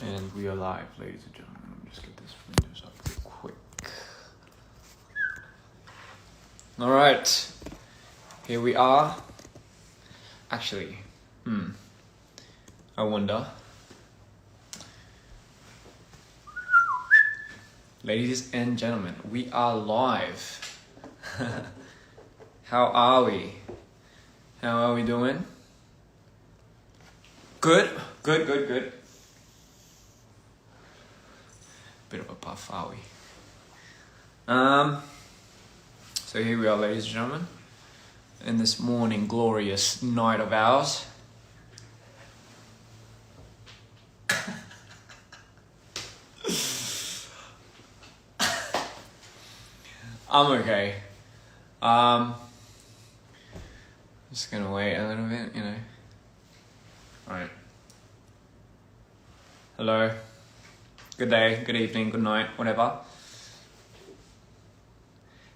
And we are live, ladies and gentlemen. Let me just get this windows up real quick. All right, here we are. Actually, I wonder. Ladies and gentlemen, we are live. How are we? How are we doing? Good. Bit of a puff, are we? So here we are, ladies and gentlemen, in this morning glorious night of ours. I'm okay. Just gonna wait a little bit, you know. Alright. Hello. Good day, good evening, good night, whatever.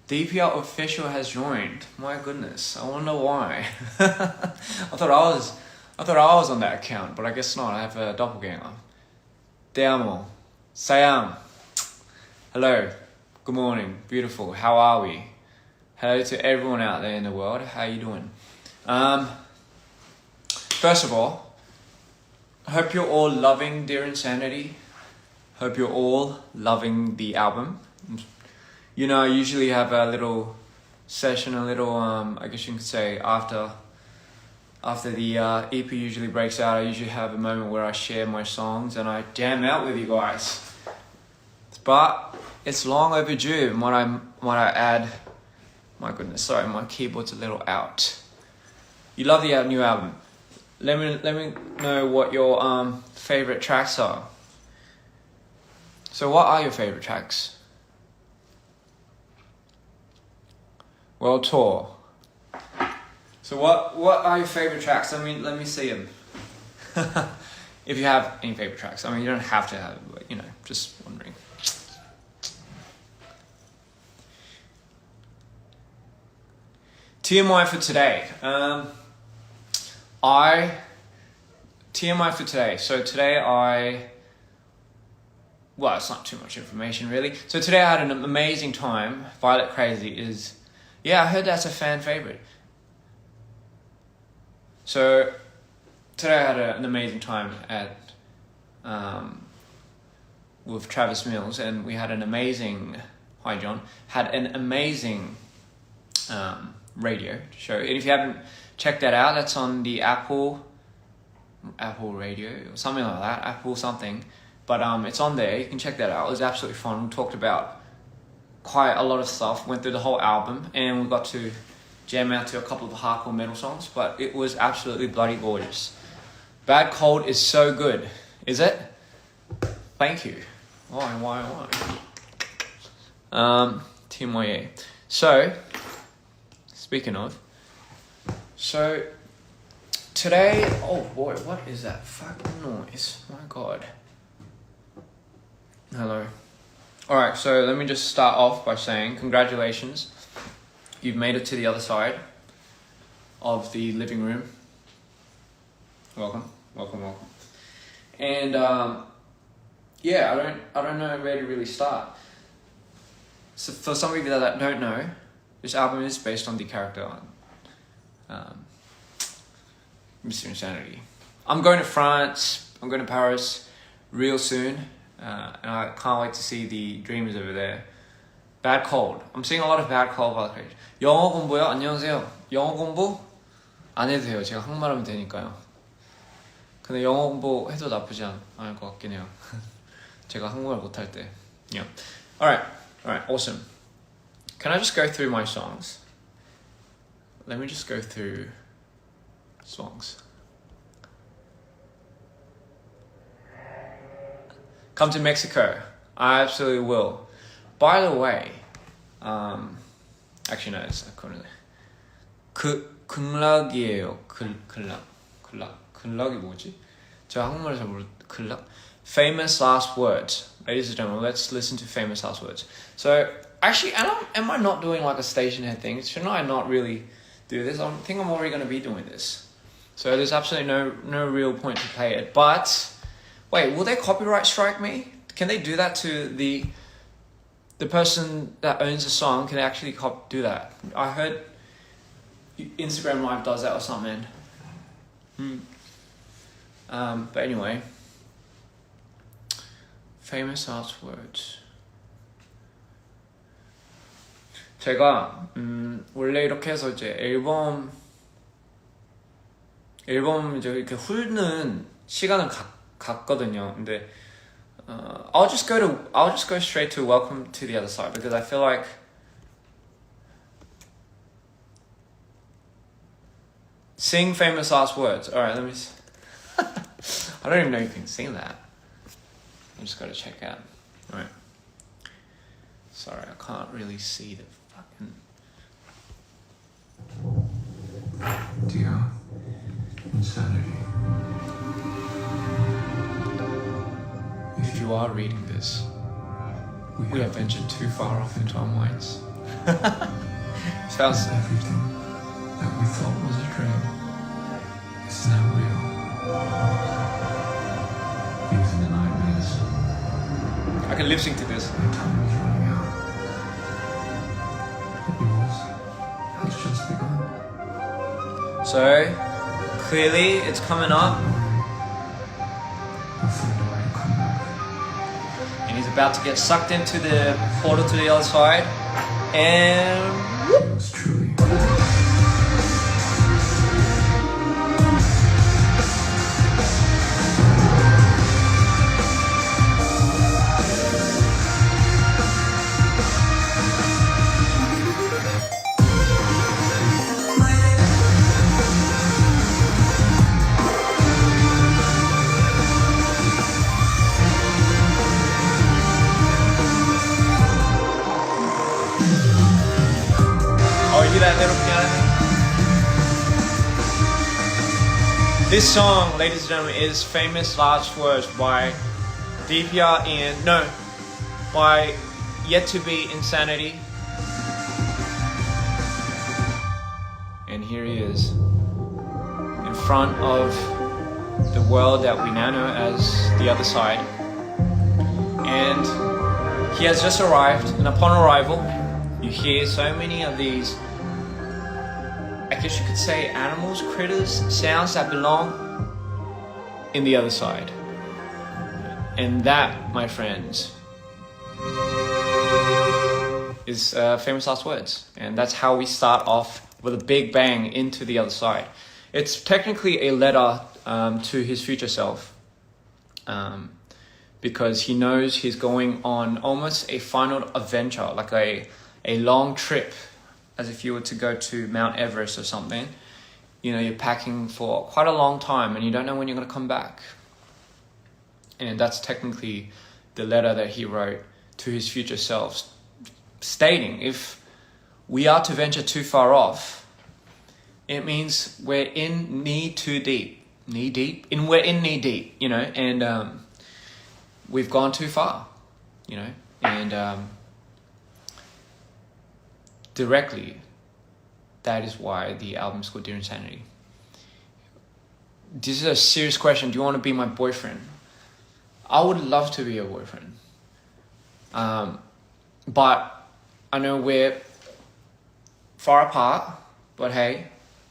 DPR official has joined. My goodness, I wonder why. I thought I was on that account, but I guess not. I have a doppelganger. Te amo. Sayang. Hello. Good morning. Beautiful. How are we? Hello to everyone out there in the world. How you doing? First of all, I hope you're all loving Dear Insanity. Hope you're all loving the album. You know, I usually have a little session, a little, I guess you could say, after the EP usually breaks out, I usually have a moment where I share my songs and I jam out with you guys. But it's long overdue. And what I add, my goodness, sorry, my keyboard's a little out. You love the new album. Let me know what your favorite tracks are. So what are your favorite tracks? World Tour. So what are your favorite tracks? I mean, let me see them. If you have any favorite tracks. I mean, you don't have to have it, but, you know, just wondering. TMI for today. TMI for today. So today well, it's not too much information really. So today I had an amazing time. Violet Crazy is, yeah, I heard that's a fan favorite. So today I had an amazing time at with Travis Mills, and we had an amazing, hi John, had an amazing radio show. And if you haven't checked that out, that's on the Apple Radio or something like that, Apple something. But it's on there, you can check that out. It was absolutely fun. We talked about quite a lot of stuff, went through the whole album, and we got to jam out to a couple of hardcore metal songs, but it was absolutely bloody gorgeous. Bad Cold is so good. Is it? Thank you. Why? TMYA. So, speaking of, today, oh boy, what is that fucking noise? My God. Hello. Alright, so let me just start off by saying congratulations. You've made it to the other side of the living room. Welcome. And yeah, I don't know where to really start. So for some of you that don't know, this album is based on the character Mr. Insanity. I'm going to France, I'm going to Paris real soon. And I can't wait to see the Dreamers over there. Bad Cold. I'm seeing a lot of Bad Cold validation. 영어 공부요? 안녕하세요. 영어 공부? 안 해도 돼요. 제가 한국말 하면 되니까요. 근데 영어 공부 해도 나쁘지 않을 것 같긴 해요. 제가 한국말 못할 때. Yeah. Alright, awesome. Can I just go through my songs? Let me just go through songs. Come to Mexico. I absolutely will. By the way, actually no, it's not currently. 극락이에요. 극락이 뭐지? 제가 한국말을 잘 모르. 극락. Famous last words. Ladies and gentlemen, let's listen to famous last words. So actually, am I not doing like a station head thing? Shouldn't I not really do this? I think I'm already going to be doing this. So there's absolutely no real point to play it. But Wait, will they copyright strike me? Can they do that to the person that owns the song? Can they actually do that? I heard Instagram Live does that or something. But anyway, famous last words. 제가 원래 이렇게 해서 이제 앨범 이제 이렇게 훑는 시간은 갔거든요. 근데 I'll just go straight to welcome to the other side because I feel like sing famous last words. All right, let me. I don't even know you can sing that. I just gotta check out. All right. Sorry, I can't really see the fucking. Dear insanity. If you are reading this, we have ventured too far off into our minds. Sounds. Everything that we thought was a dream is now real. Even the nightmares. I can lip sync to this. My time is running out. But yours has just begun. So, clearly it's coming up. We'll find a way to come back. And he's about to get sucked into the portal to the other side. And... Yours truly. That little piano. This song, ladies and gentlemen, is Famous Last Words by DPR and by Yet to Be Insanity. And here he is in front of the world that we now know as the other side. And he has just arrived, and upon arrival, you hear so many of these, I guess you could say, animals, critters, sounds that belong in the other side. And that, my friends, is Famous Last Words. And that's how we start off with a big bang into the other side. It's technically a letter to his future self. Because he knows he's going on almost a final adventure, like a long trip, as if you were to go to Mount Everest or something. You know, you're packing for quite a long time and you don't know when you're going to come back. And that's technically the letter that he wrote to his future self, stating if we are to venture too far off, it means we're in knee deep, you know, and we've gone too far, you know, and directly, that is why the album is called Dear Insanity. This is a serious question. Do you want to be my boyfriend? I would love to be your boyfriend. But I know we're far apart, but hey,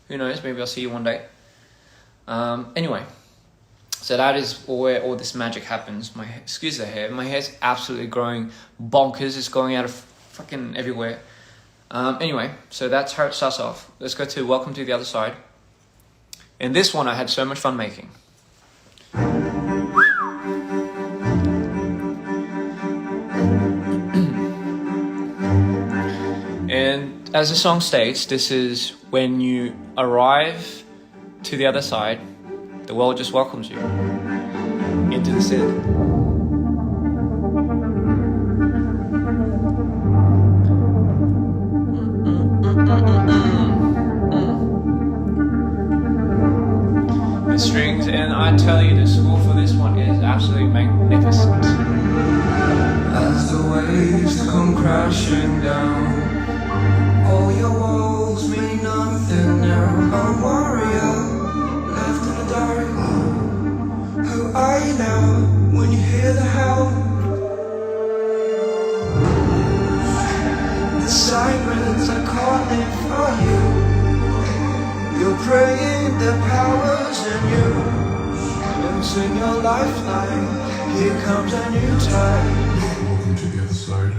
who knows, maybe I'll see you one day. Anyway, so that is where all this magic happens. Excuse the hair, my hair's absolutely growing bonkers. It's going out of fucking everywhere. Anyway, so that's how it starts off. Let's go to Welcome to the Other Side. And this one I had so much fun making. And as the song states, this is when you arrive to the other side, the world just welcomes you into the city. The strings, and I tell you, the score for this one is absolutely magnificent. As the waves come crashing down, all your walls mean nothing now. A warrior left in the dark. Who are you now? when you hear the howl, the sirens are calling for you. You're praying the powers in you. Losing your lifeline, here comes a new tide. Welcome to the other side.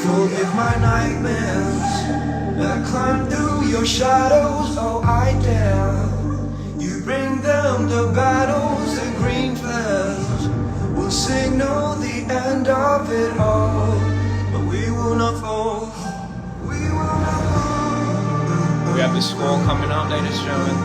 Forgive my nightmares that climb through your shadows, oh I dare. You bring them to battles, the green flares will signal the end of it all. But we will not fall, we will not fall. We have the score coming up, ladies and gentlemen.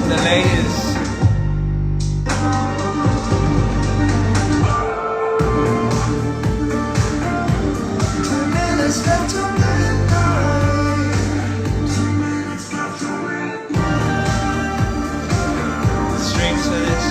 The ladies. Minutes left till midnight. Strings for this.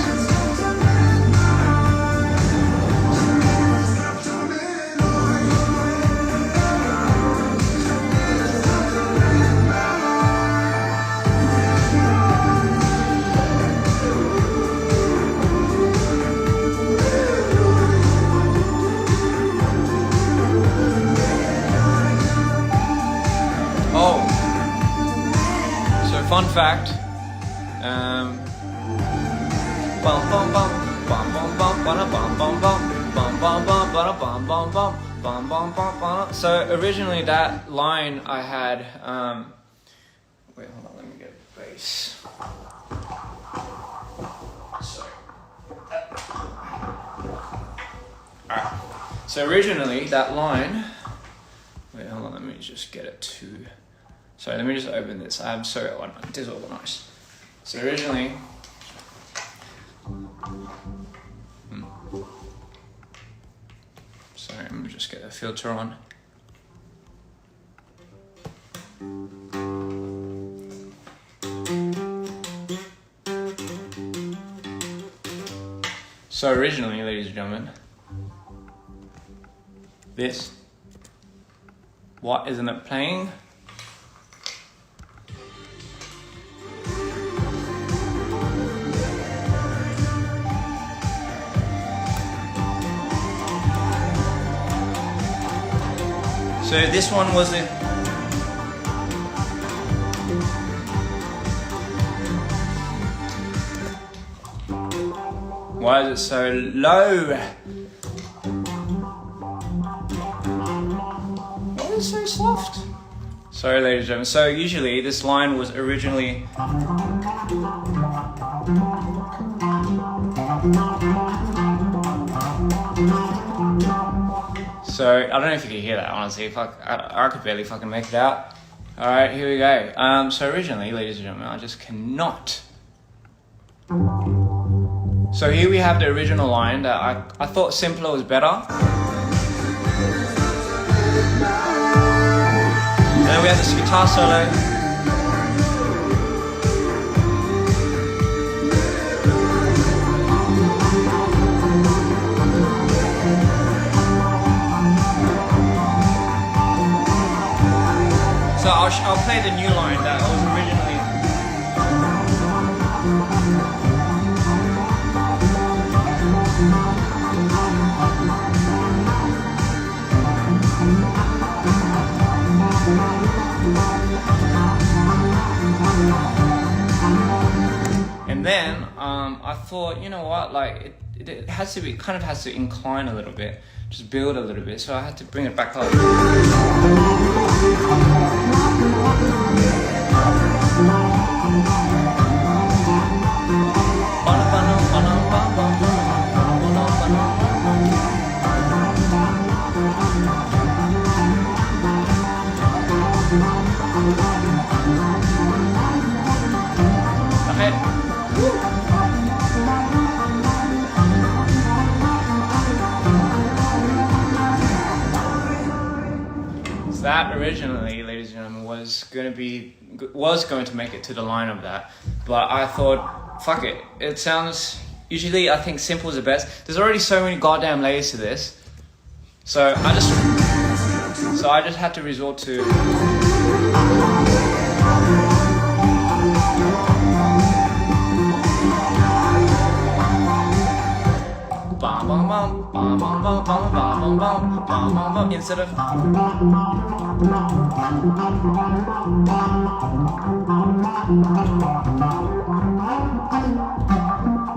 Oh, so fun fact. Bum bum bum bum bum bum bum bum bum bum bum bum bum bum bum bum bum bum bum bum. So originally that line I had. Wait, hold on. Let me get bass. Sorry. Alright. So originally that line. Wait, hold on, let me just get it to... Sorry, let me just open this. I'm so disorganized. So originally... Sorry, let me just get the filter on. So originally, ladies and gentlemen, this... What isn't it playing? So this one was the... Why is it so low? Why is it so soft? Sorry, ladies and gentlemen. So usually this line was originally... So I don't know if you can hear that, honestly. I could barely fucking make it out. All right, here we go. So originally, ladies and gentlemen, I just cannot. So here we have the original line that I thought simpler was better. And then we have this guitar solo. So I'll play the new line that was originally. And then I thought, you know what, like it has to be, kind of has to incline a little bit, just build a little bit. So I had to bring it back up. that originally, ladies and gentlemen, was going to make it to the line of that, but I thought, fuck it. It sounds, usually I think simple is the best. There's already so many goddamn layers to this, so I just had to resort to. Instead of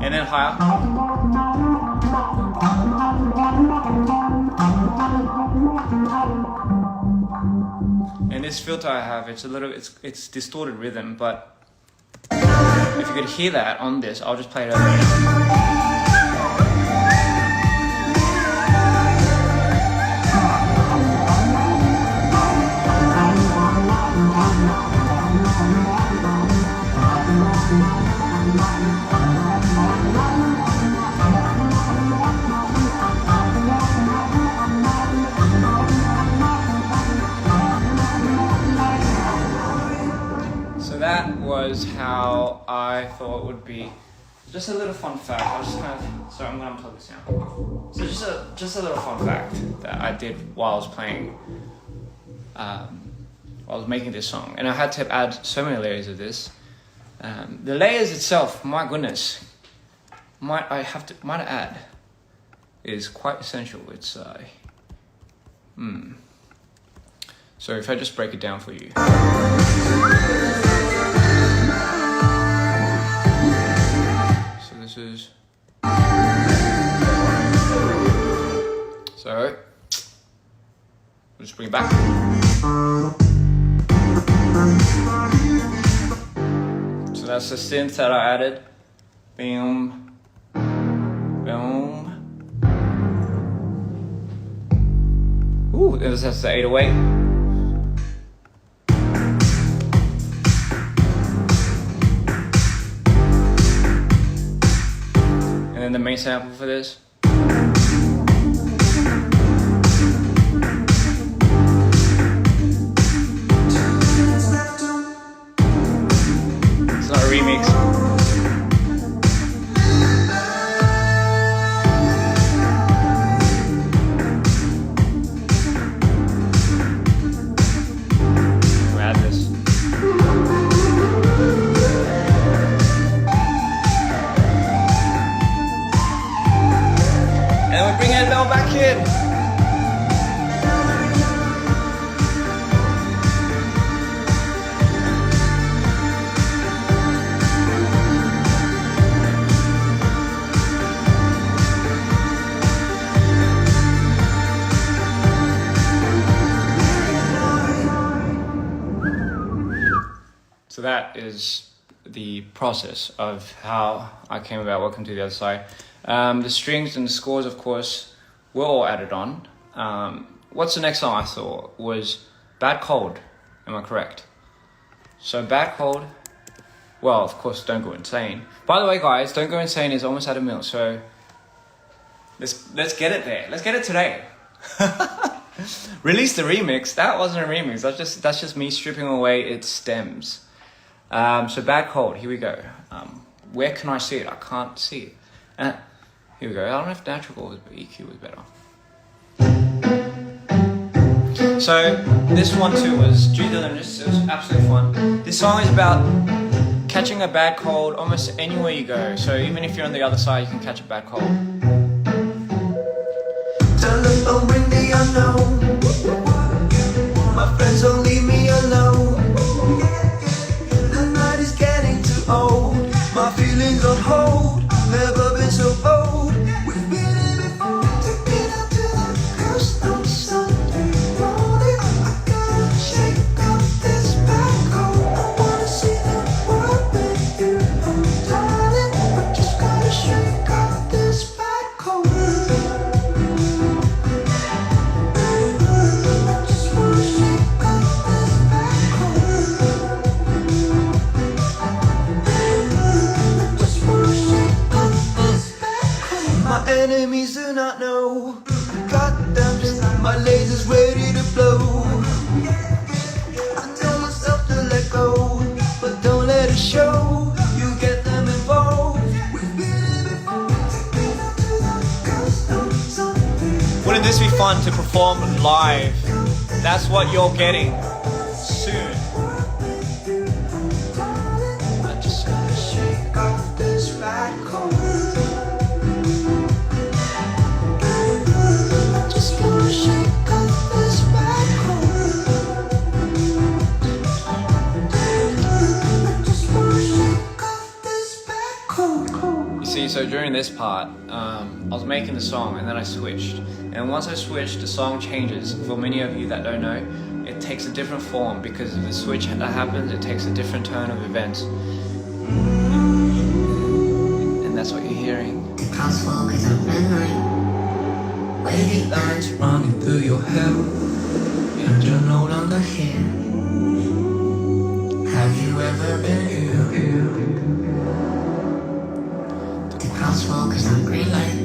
and then higher. And this filter I have, it's distorted rhythm, but if you could hear that on this, I'll just play it over. So that was how I thought would be. Just a little fun fact. I'm gonna unplug this now. So just a little fun fact that I did while I was playing, while I was making this song, and I had to add so many layers of this. The layers itself, my goodness, might add, is quite essential. It's So if I just break it down for you. So this is. So we'll just bring it back. So that's the synth that I added. Boom, boom. Ooh, that's the 808. And then the main sample for this. It's not a remix. We'll add this. And we bring it now back in. So that is the process of how I came about Welcome to the Other Side. The strings and the scores, of course, were all added on. What's the next song I thought was Bad Cold? Am I correct? So Bad Cold, well, of course, Don't Go Insane. By the way, guys, Don't Go Insane is almost at a mil, so let's get it there. Let's get it today. Release the remix. That wasn't a remix. That's just me stripping away its stems. So Bad Cold, here we go. Where can I see it? I can't see it. Here we go. I don't know if natural was, but EQ was better. So this one too was due diligence. It was absolutely fun. This song is about catching a bad cold almost anywhere you go. So even if you're on the other side, you can catch a bad cold. Telephone ring the unknown. My friends don't leave me alone. The night is getting too old. My feelings on hold. Never been so bold. We've been here before. Take me down to the coast on Sunday morning. I gotta shake off this bad cold. I wanna see the world with you, oh darling. I just gotta shake off this bad cold. My enemies do not know. Got them, my lasers ready to blow. this be fun to perform live? That's what you're getting soon. I just gotta shake off this bad cold. I just wanna shake off this bad cold. I just wanna shake off this bad cold. You see, so during this part, I was making the song and then I switched. And once I switched, the song changes. For many of you that don't know, it takes a different form because of the switch that happens, it takes a different turn of events. And that's what you're hearing. Possible cause I'm memory. Wavy lines Running through your head, and you're no longer here. Have you ever been here? Possible cause I'm green light.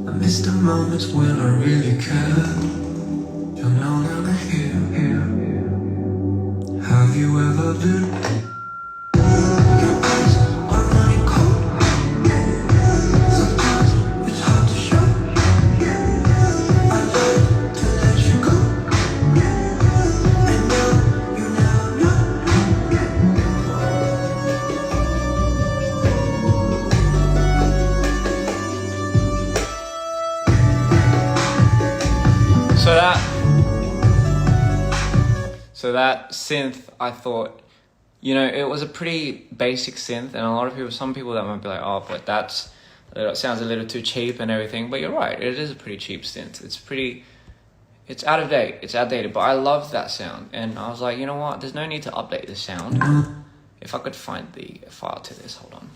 I miss the moments when I really cared. You're no longer here. Have you ever been? Your eyes are running cold. Sometimes it's hard to show. I love to let you go, and now you now know. So that synth, I thought, you know, it was a pretty basic synth, and a lot of people, some people that might be like, oh, but that sounds a little too cheap and everything. But you're right, it is a pretty cheap synth. It's out of date, it's outdated, but I love that sound. And I was like, you know what, there's no need to update the sound. If I could find the file to this, hold on.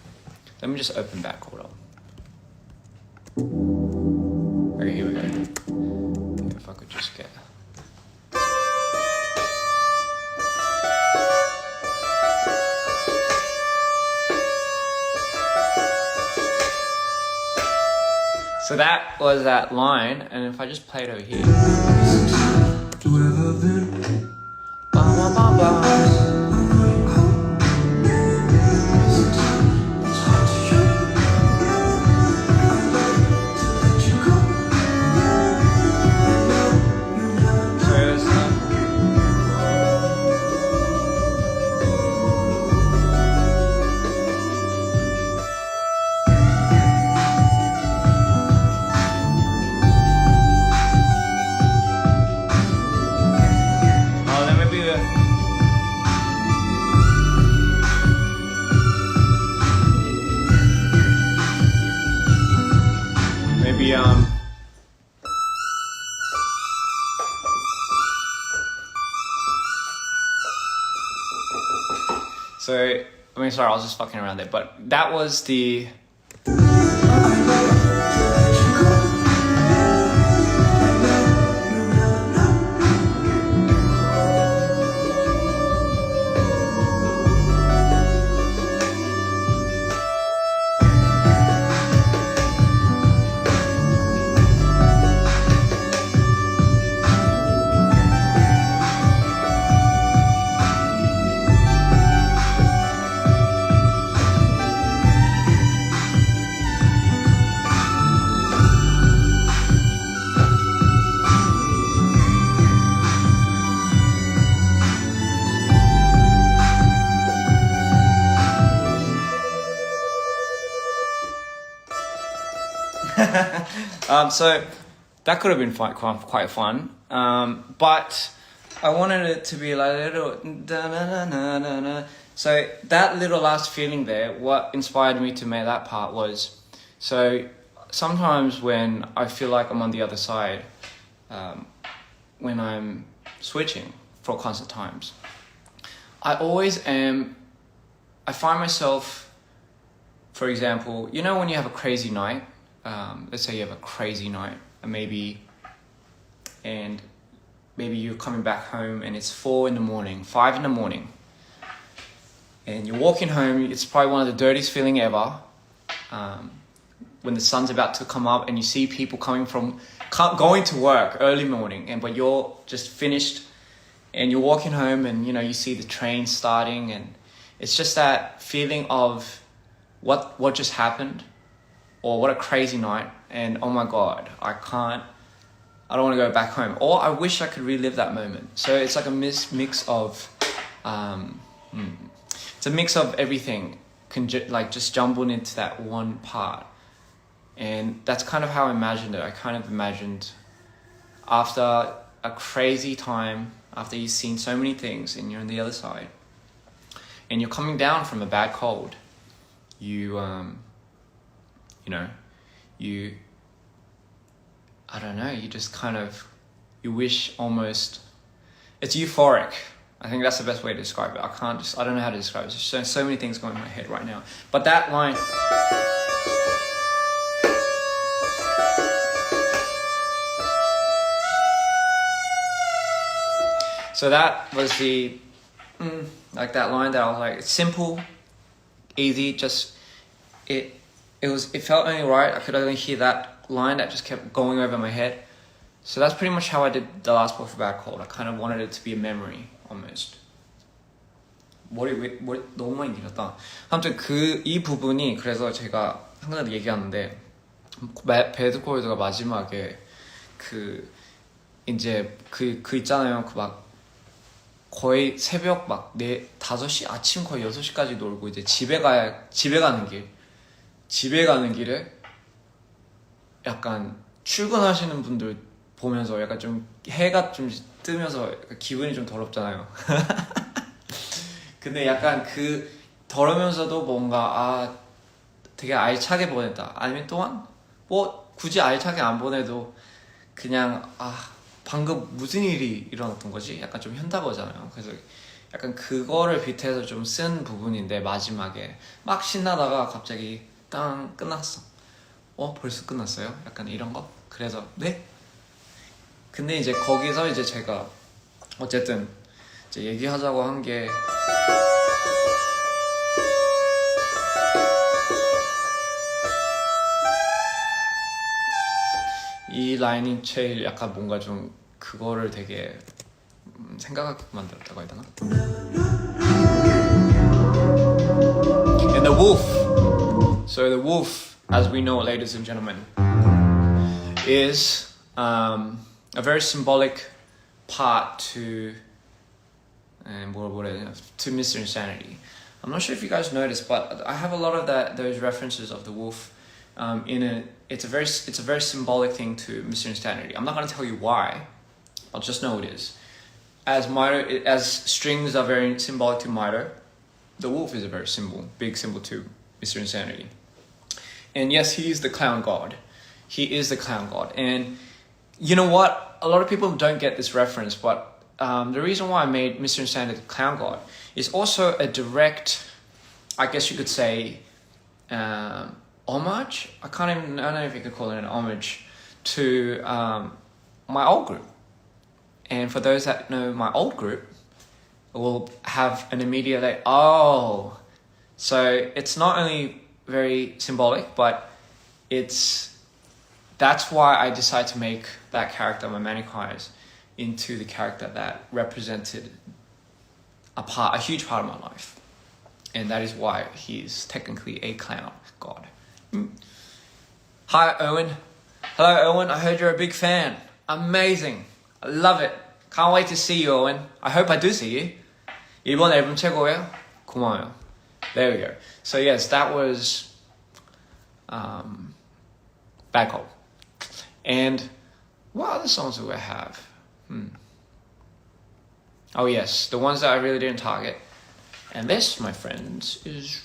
Let me just open back, hold on. Okay, here we go. If I could just get... So that was that line, and if I just play it over here. So, I mean, sorry, I was just fucking around there, but that was the... So that could have been quite fun, but I wanted it to be like a little da-na-na-na-na-na. So that little last feeling there, what inspired me to make that part was, so sometimes when I feel like I'm on the other side, when I'm switching for concert times, I find myself, for example, you know when you have a crazy night, let's say you have a crazy night, and maybe you're coming back home and it's 5 in the morning, and you're walking home. It's probably one of the dirtiest feeling ever, when the sun's about to come up and you see people going to work early morning, but you're just finished and you're walking home, and you know you see the train starting, and it's just that feeling of what just happened, or what a crazy night, and oh my god, I can't I don't want to go back home, or I wish I could relive that moment. So it's like a mix of it's a mix of everything like just jumbled into that one part. And that's kind of how I imagined it. I kind of imagined after a crazy time, after you've seen so many things and you're on the other side and you're coming down from a bad cold, you I don't know, you just kind of, you wish almost, it's euphoric. I think that's the best way to describe it. I don't know how to describe it. There's so many things going in my head right now. But that line, so that was the, like that line that I was like, it's simple, easy, just, it felt only right. I could only hear that line that just kept going over my head. So that's pretty much how I did the last part for Bad Cold. I kind of wanted it to be a memory, almost. 머리 너무 많이 길었다. 아무튼 이 부분이, 그래서 제가 항상 얘기하는데, 배드 콜드가 마지막에 이제 있잖아요. 거의 새벽 5시, 아침 거의 6시까지 놀고 이제 집에 가는 길에 약간 출근하시는 분들 보면서 약간 좀 해가 좀 뜨면서 기분이 좀 더럽잖아요. 근데 약간 더러면서도 뭔가 되게 알차게 보냈다. 아니면 또한 굳이 알차게 안 보내도 그냥 방금 무슨 일이 일어났던 거지? 약간 좀 현타거잖아요. 그래서 약간 그거를 빗해서 좀 쓴 부분인데, 마지막에 막 신나다가 갑자기 땅 끝났어. 벌써 끝났어요? 약간 이런 거? 그래서 네? 근데 이제 거기서 이제 제가 어쨌든 이제 얘기하자고 한 게, 이 라인이 제일 약간 뭔가 좀 그거를 되게 생각하게 만들었다고 해야 되나? And the wolf. So the wolf, as we know, ladies and gentlemen, is a very symbolic part to Mr. Insanity. I'm not sure if you guys noticed, but I have a lot of those references of the wolf in it. It's a very symbolic thing to Mr. Insanity. I'm not going to tell you why. I'll just know it is. As strings are very symbolic to Mito, the wolf is a very big symbol to Mr. Insanity. And yes, he is the clown god. He is the clown god. And you know what? A lot of people don't get this reference, but the reason why I made Mr. Insanity the clown god is also a direct, I guess you could say, homage. I don't know if you could call it an homage to my old group. And for those that know my old group, will have an immediate like, so it's not only very symbolic, but that's why I decided to make that character, my Manichaeus, into the character that represented a huge part of my life. And that is why he's technically a clown god. Hi, Owen. Hello, Owen. I heard you're a big fan. Amazing. I love it. Can't wait to see you, Owen. I hope I do see you. 이번 앨범 최고예요. 고마워요. There we go. So yes, that was Bad Cold. And what other songs do I have? Oh yes, the ones that I really didn't target. And this, my friends, is...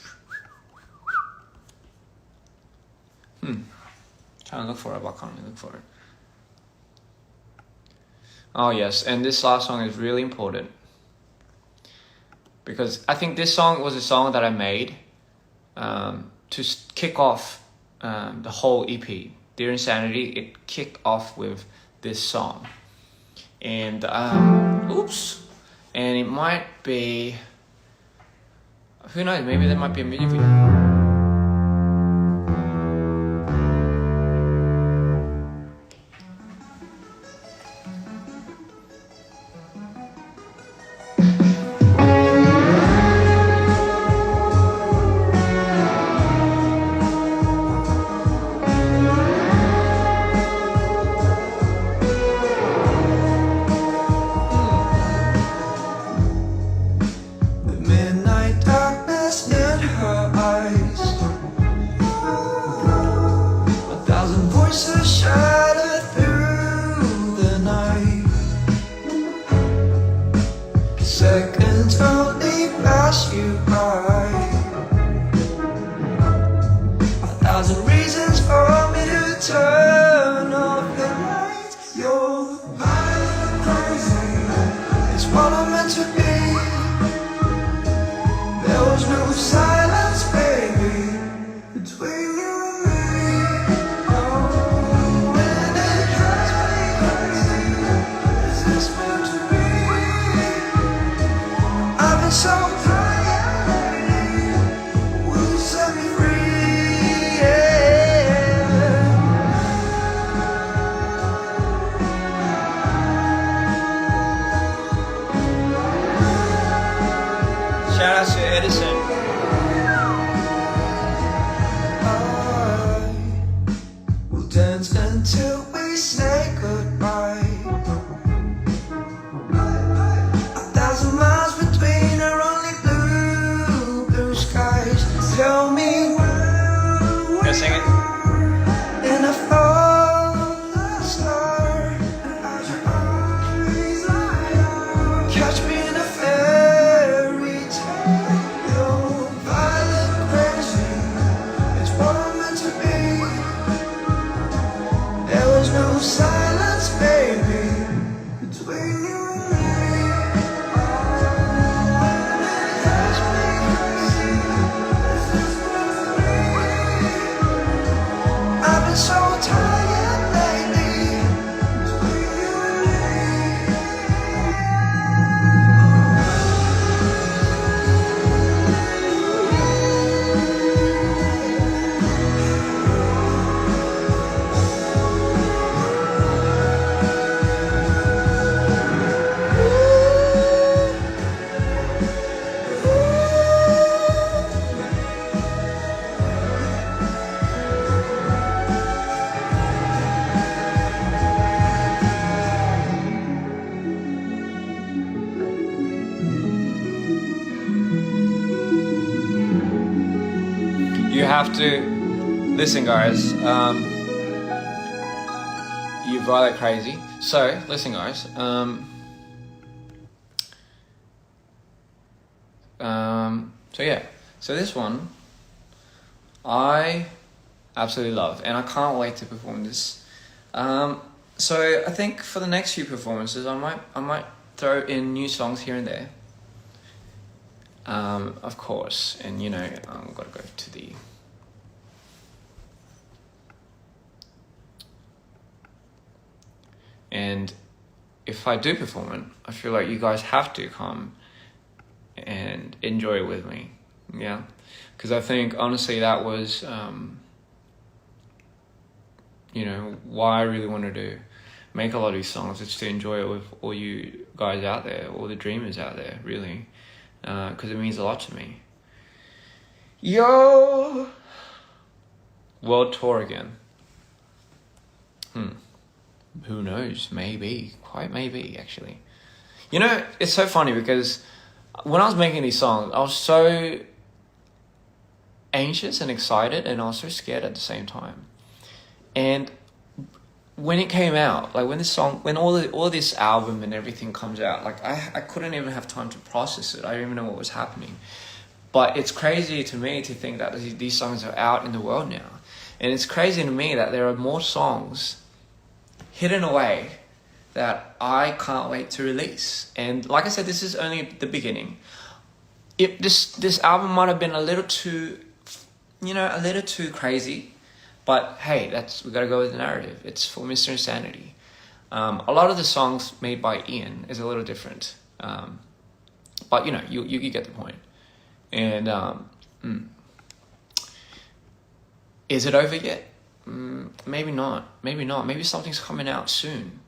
Trying to look for it, but I can't really look for it. Oh yes, and this last song is really important. Because I think this song was a song that I made to kick off the whole EP. Dear Insanity, it kicked off with this song. And, and it might be, who knows, maybe there might be a music video. eyes. 1,000 voices shatter through the night. Seconds only pass you by. 1,000 reasons for me to turn off the lights. You're violent crazy, it's what I'm meant to be. There was no silence, baby, between you and me. Oh, and it drives me crazy. Is this meant to be? I've been so tired lately. Will you set me free? Yeah. Shout out to Edison. I will dance until we say goodbye. 1,000 miles between our only blue skies. Tell me when Go sing it. in a falling star, as your eyes light up, catch me in a fairy tale. You're violent crazy, it's what I'm meant to be. There was no silence, baby, between you and me. Oh, and it drives me crazy. Is this meant to be? I've been so tired lately, between you and me. You have to listen, guys. You're violent crazy. So listen, guys. So yeah. So this one, I absolutely love, and I can't wait to perform this. So I think for the next few performances, I might throw in new songs here and there. Of course, and you know, I've got to go to the. And if I do perform it, I feel like you guys have to come and enjoy it with me, yeah? Because I think, honestly, that was, you know, why I really wanted to make a lot of these songs. It's to enjoy it with all you guys out there, all the dreamers out there, really. Because it means a lot to me. Yo! World tour again. Who knows? Maybe. Quite maybe, actually. You know, it's so funny because when I was making these songs, I was so anxious and excited, and I was so scared at the same time. And when it came out, like when all this album and everything comes out, like I couldn't even have time to process it. I didn't even know what was happening. But it's crazy to me to think that these songs are out in the world now. And it's crazy to me that there are more songs hidden away that I can't wait to release. And like I said, this is only the beginning. This album might have been a little too, a little too crazy. But hey, we gotta go with the narrative. It's for Mr. Insanity. A lot of the songs made by Ian is a little different. But you get the point. And is it over yet? Maybe not. Maybe something's coming out soon.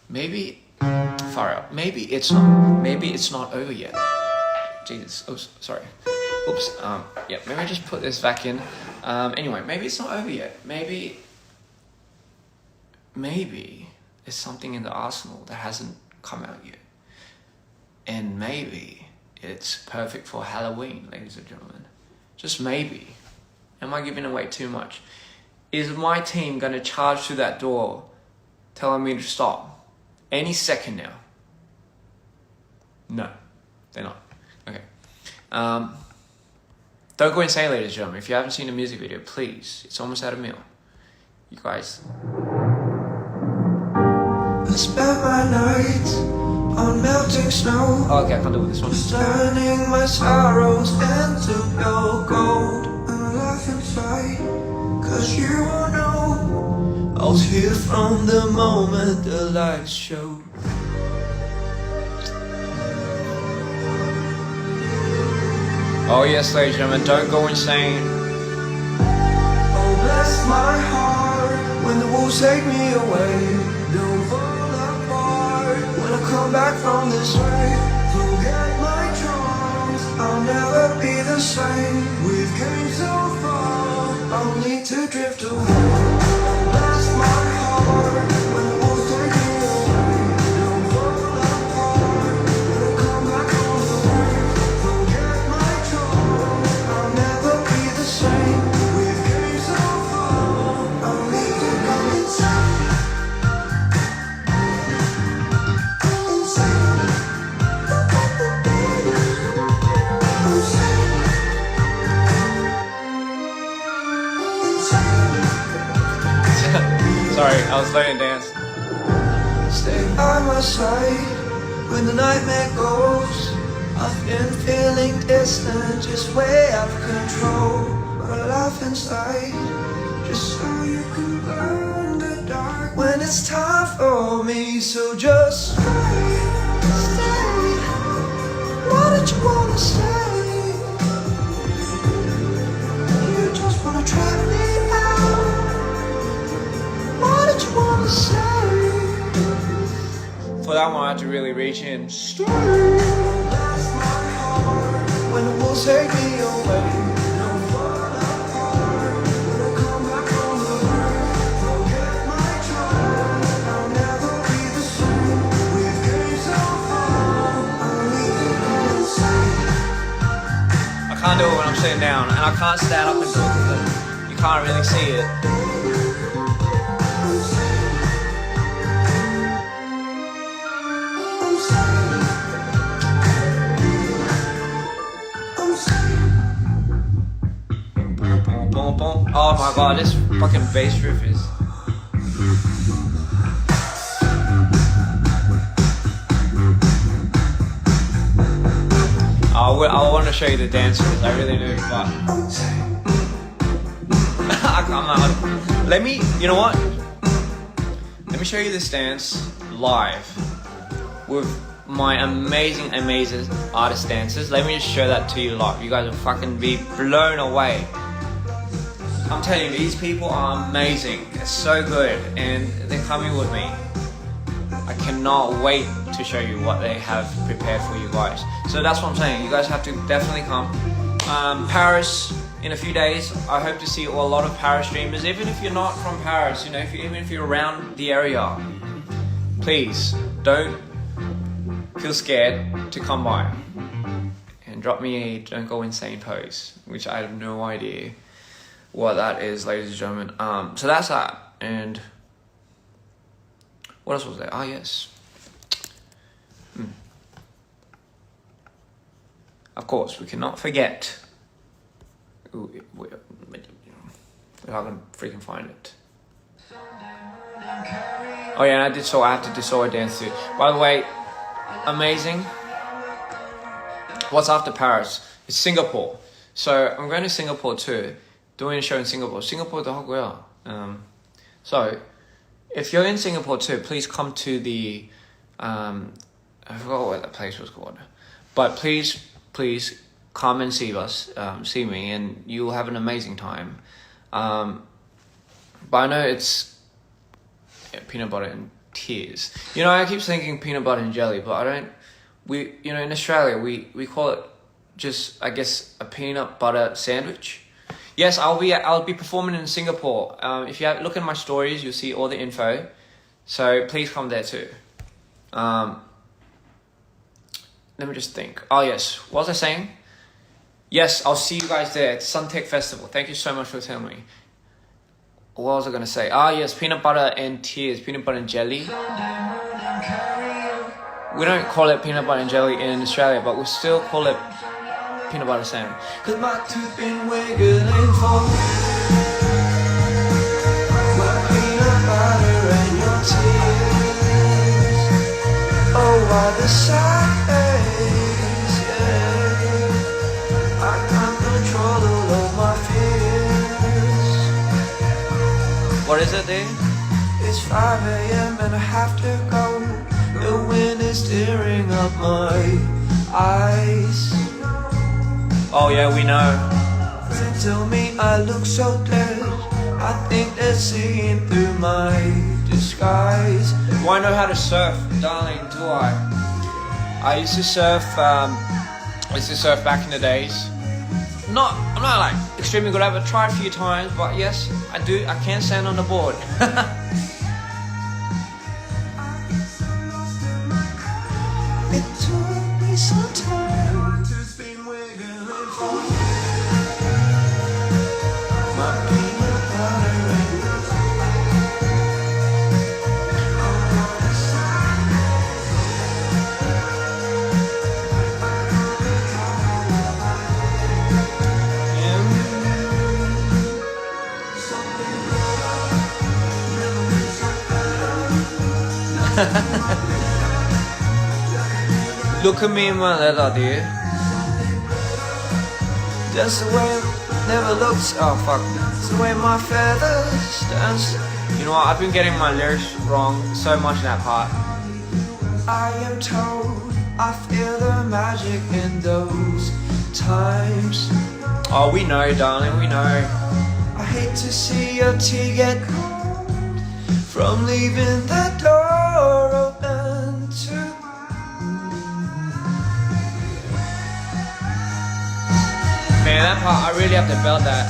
Maybe far out. Maybe it's not over yet. Jesus. Oh, sorry. Oops. Yeah. Maybe I just put this back in. Anyway, maybe it's not over yet. Maybe there's something in the arsenal that hasn't come out yet. And maybe it's perfect for Halloween, ladies and gentlemen. just maybe, am I giving away too much? Is my team going to charge through that door telling me to stop any second now? No, they're not. Okay. Don't go insane, ladies and gentlemen. If you haven't seen the music video, please. It's almost at a mil. You guys. I spent my nights on melting snow, Oh, okay, I can't do this one. turning my sorrows into pure gold. And I laugh inside, cause you won't know I was here from the moment the lights showed. Oh yes, ladies and gentlemen, don't go insane. Oh, bless my heart when the wolves take me away. Don't fall apart when I come back from this way. Forget my charms, I'll never be the same. We've came so far, I'll need to drift away. Bless my heart when the wolves take me away. Don't fall apart when I come back from the way. Forget my charms, I'll never be the same. We've came so far, I'll need to go inside. Sorry, I was learning to dance. Stay by my side when the nightmare goes. I've been feeling distant, just way out of control. But I laugh inside, just so you can burn the dark when it's time for me. So just stay. What did you wanna say? You just wanna trap me out. What did you wanna say? For that one, I had to really reach in. Bless my heart when the wolves take me away. Don't fall apart when I come back from the grave. Forget my charm, I'll never be the same. We've came so far, I'll need to go inside. I can't do it when I'm sitting down, and I can't stand up and do it because you can't really see it. Boom, boom. Oh my god, this fucking bass riff is. I want to show you the dances, I really do, but let me, you know what? Let me show you this dance live with my amazing artist dancers. Let me just show that to you live. You guys will fucking be blown away. I'm telling you, these people are amazing. They're so good, and they're coming with me. I cannot wait to show you what they have prepared for you guys. So that's what I'm saying. You guys have to definitely come. Paris in a few days. I hope to see a lot of Paris streamers. Even if you're not from Paris, you know, even if you're around the area, please don't feel scared to come by and drop me a "Don't Go Insane" pose, which I have no idea what that is, ladies and gentlemen. So that's that. And what else was there? Ah, yes. Of course, we cannot forget. Ooh, we're not gonna freaking find it. Oh yeah, and I have to do solo dance too. By the way, amazing. What's after Paris? It's Singapore. So I'm going to Singapore too. Doing a show in Singapore. Singapore the whole. So if you're in Singapore too, please come to the I forgot what that place was called. But please come and see us, see me, and you'll have an amazing time. But I know it's peanut butter and tears. You know, I keep thinking peanut butter and jelly, but I don't. In Australia, we call it just, I guess, a peanut butter sandwich. Yes, I'll be performing in Singapore. If you look at my stories, you'll see all the info. So please come there too. Let me just think. Oh yes, what was I saying? Yes, I'll see you guys there at Suntech Festival. Thank you so much for telling me. What was I gonna say? Ah, yes, peanut butter and tears, peanut butter and jelly. We don't call it peanut butter and jelly in Australia, but we still call it peanut butter sandwich. Cause my tooth been wiggling for my peanut butter and your tears. Oh, why the sad face, yeah. I can't control all of my fears. What is it, dude? It's 5 a.m. and I have to go. The wind is tearing up my eyes. Oh yeah, we know. They tell me I look so dead. I think they're seeing through my disguise. Do I know how to surf, darling? Do I? I used to surf. Back in the days. I'm not like extremely good at it. Tried a few times, but yes, I do. I can stand on the board. It took me some time to spin wiggling for my peanut butter and Look at me in my leather, dude. just the way it never looks. Oh fuck. It's the way my feathers dance. You know what? I've been getting my lyrics wrong so much in that part. I am told I feel the magic in those times. Oh, we know, darling. We know. I hate to see your tea get cold from leaving the door open to. Man, that part, I really have to belt that.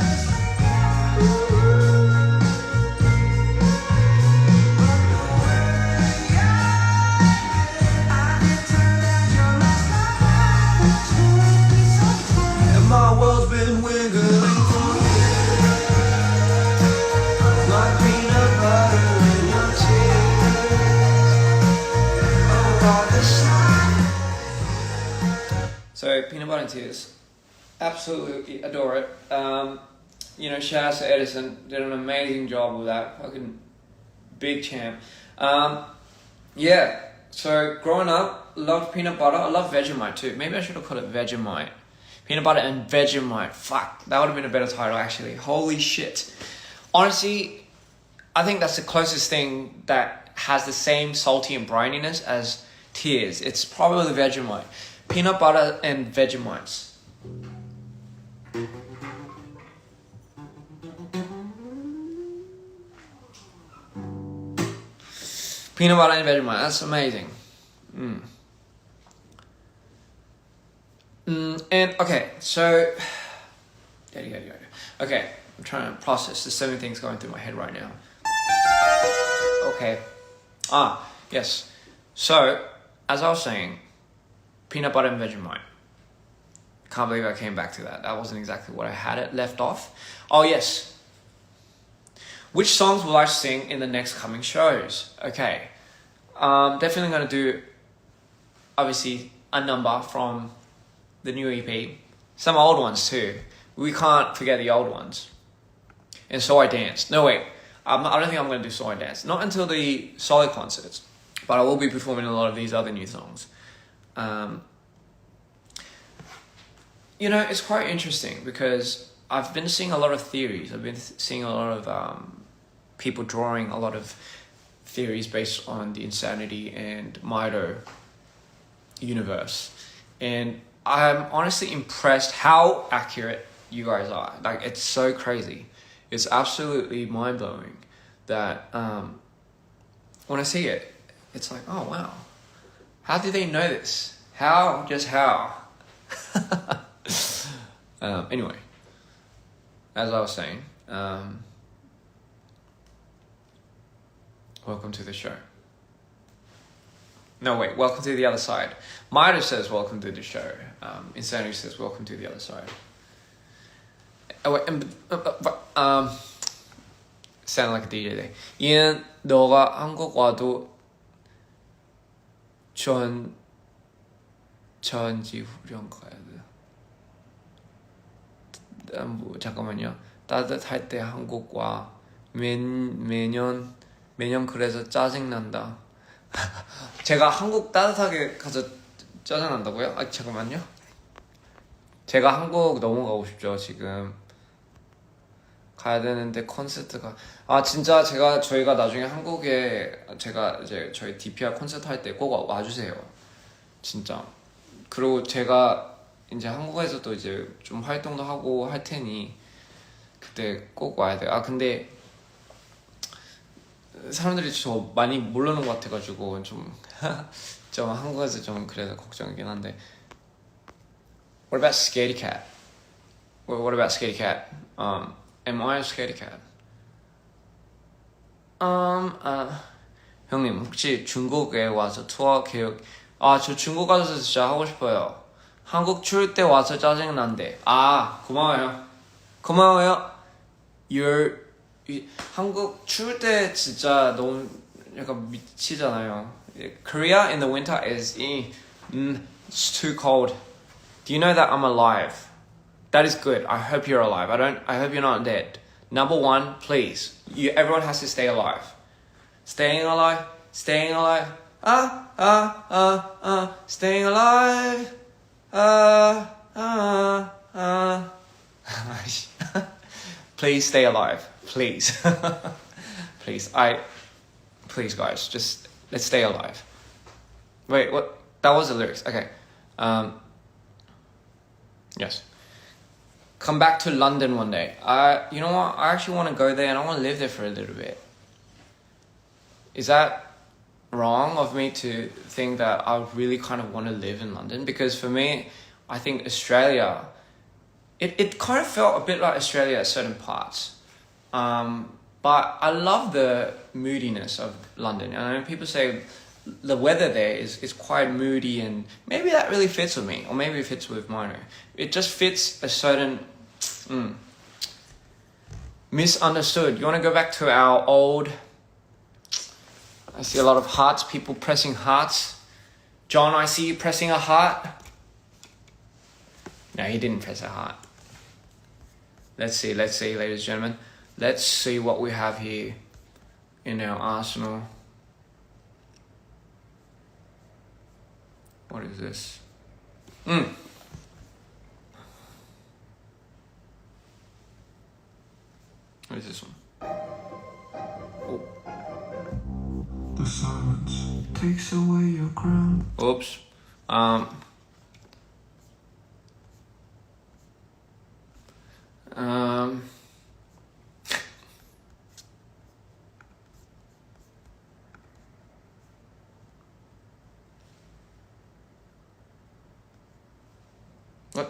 And my world's been wiggling through my peanut butter and your tears. Oh, why the sun? So, peanut butter and tears. Absolutely adore it. You know, shout out to Edison, did an amazing job with that. Fucking big champ. Yeah, so growing up, loved peanut butter. I love Vegemite too. Maybe I should have called it Vegemite. Peanut butter and Vegemite. Fuck, that would have been a better title actually. Holy shit. Honestly, I think that's the closest thing that has the same salty and brininess as tears. It's probably Vegemite. Peanut butter and Vegemites. Peanut butter and Vegemite, that's amazing. And okay, so okay, I'm trying to process. There's so many things going through my head right now. Okay. Yes. So, as I was saying, peanut butter and Vegemite. Can't believe I came back to that. That wasn't exactly what I had it left off. Oh yes. Which songs will I sing in the next coming shows? Okay. Definitely gonna do, obviously, a number from the new EP. Some old ones too. We can't forget the old ones. And So I Dance. No wait, I don't think I'm gonna do So I Dance. Not until the solo concerts. But I will be performing a lot of these other new songs. You know, it's quite interesting because I've been seeing a lot of theories. I've been seeing a lot of people drawing a lot of theories based on the Insanity and Mido universe. And I'm honestly impressed how accurate you guys are. Like, it's so crazy. It's absolutely mind-blowing that when I see it, it's like, oh wow. How did they know this? How? Just how? Anyway, as I was saying, welcome to the show. No, wait, welcome to the other side. Midas says welcome to the show. Insanity says welcome to the other side. sound like a DJ there. 이은 너가 한국 와도 전지후령 가야 돼. 뭐 잠깐만요. 따뜻할 때 한국 와. 매년 그래서 짜증 난다. 제가 한국 따뜻하게 가서 짜증 난다고요? 아 잠깐만요. 제가 한국 너무 가고 싶죠 지금. 가야 되는데 콘서트가 진짜 저희가 나중에 한국에 제가 이제 저희 DPR 콘서트 할 때 꼭 와주세요 진짜. 그리고 제가 이제 한국에서도 이제 좀 활동도 하고 할 테니 그때 꼭 와야 돼요. 근데 사람들이 저 많이 모르는 것 같아가지고 좀 한국에서 좀 그래서 걱정이긴 한데. What about Scaredy Cat? What about Scaredy Cat? Am I a Scaredy Cat? 형님 혹시 중국에 와서 투어 계획? 저 중국 가서 진짜 하고 싶어요. 한국 추울 때 와서 짜증 난대. 고마워요. 한국 추울 때 진짜 너무 약간 미치잖아요. Korea in the winter is it's too cold. Do you know that I'm alive? That is good. I hope you're alive. I hope you're not dead. Number one, please. Everyone has to stay alive. Staying alive. Staying alive. Please stay alive. Please. Please guys, just let's stay alive. Wait, what? That was the lyrics. Okay. Yes. Come back to London one day. You know what? I actually want to go there and I want to live there for a little bit. Is that wrong of me to think that I really kind of want to live in London? Because for me, I think Australia, it kind of felt a bit like Australia at certain parts. But I love the moodiness of London. And I know people say the weather there is quite moody, and maybe that really fits with me, or maybe it fits with mine. It just fits a certain misunderstood. You want to go back to our old... I see a lot of hearts, people pressing hearts. John, I see you pressing a heart. No, he didn't press a heart. Let's see, ladies and gentlemen. Let's see what we have here in our arsenal. What is this? What is this one? Oh. The silence takes away your crown. Oops. What?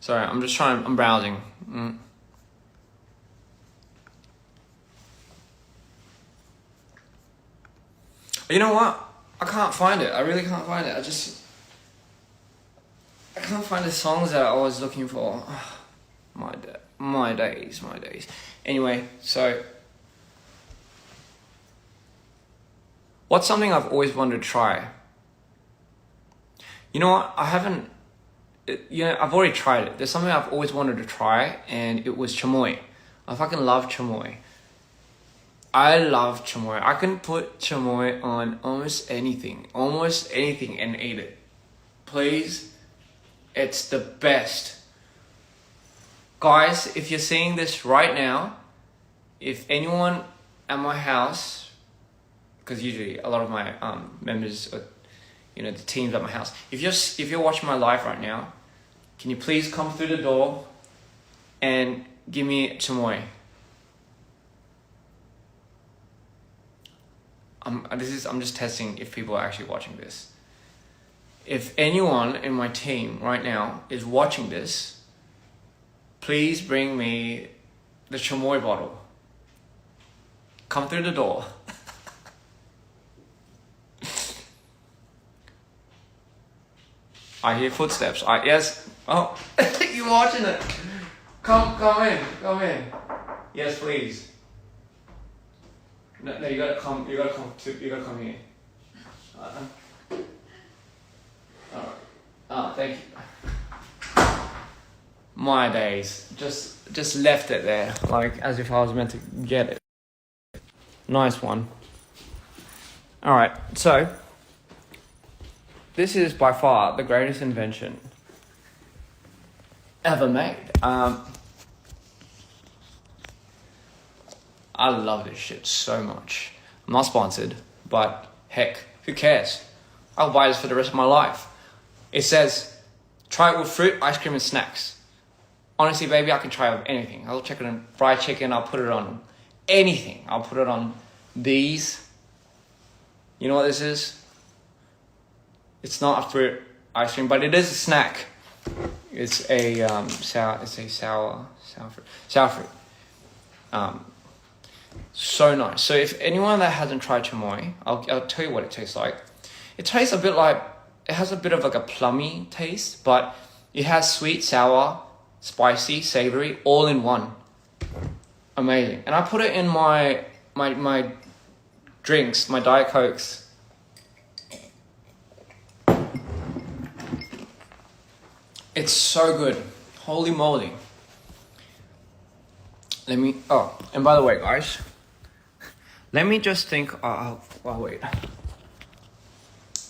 Sorry, I'm browsing. You know what? I can't find it. I really can't find it. I can't find the songs that I was looking for. My days. Anyway, so what's something I've always wanted to try? You know what? I've already tried it. There's something I've always wanted to try, and it was chamoy. I fucking love chamoy. I love chamoy. I can put chamoy on almost anything and eat it. Please, it's the best. Guys, if you're seeing this right now, if anyone at my house, because usually a lot of my members, are, the teams at my house, if you're watching my live right now, can you please come through the door and give me chamoy? I'm just testing if people are actually watching this. If anyone in my team right now is watching this, please bring me the chamoy bottle. Come through the door. I hear footsteps. Yes. Oh, you're watching it. Come in. Yes, please. No, you gotta come here. Alright. Thank you. My days. Just left it there, like as if I was meant to get it. Nice one. Alright, so this is by far the greatest invention ever made. I love this shit so much. I'm not sponsored, but heck, who cares? I'll buy this for the rest of my life. It says, try it with fruit, ice cream, and snacks. Honestly, baby, I can try it with anything. I'll check it on fried chicken, I'll put it on anything. I'll put it on these. You know what this is? It's not a fruit ice cream, but it is a snack. It's a sour fruit. So nice. So if anyone that hasn't tried chamoy, I'll tell you what it tastes like. It tastes a bit like, it has a bit of like a plummy taste, but it has sweet, sour, spicy, savory, all in one. Amazing. And I put it in my drinks, my Diet Cokes. It's so good. Holy moly. And by the way, guys, let me just think. Wait.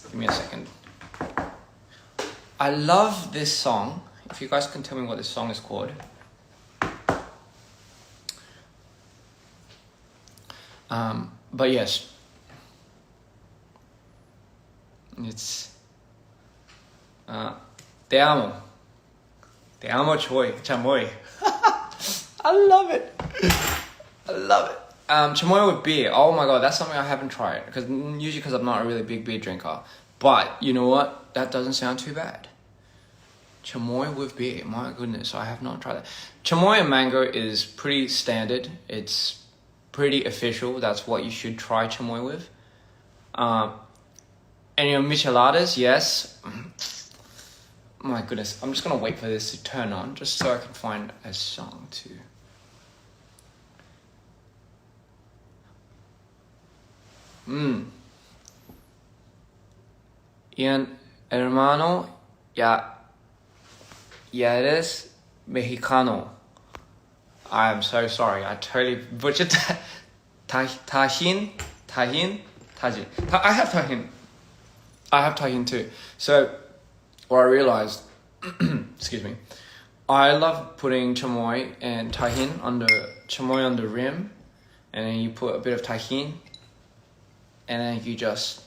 Give me a second. I love this song. If you guys can tell me what this song is called. But yes. It's Te amo. Te amo chamoy. I love it. Chamoy with beer. Oh my god, that's something I haven't tried. Usually because I'm not a really big beer drinker. But you know what? That doesn't sound too bad. Chamoy with beer. My goodness, I have not tried that. Chamoy and mango is pretty standard. It's pretty official. That's what you should try chamoy with. And your micheladas, yes. My goodness, I'm just gonna wait for this to turn on just so I can find a song to. Ian hermano, ya eres mexicano. I am so sorry. I totally butchered that. Tajin. I have tajin too. So, what I realized, excuse me, I love putting chamoy and tajin on the rim, and then you put a bit of tajin, and then you just,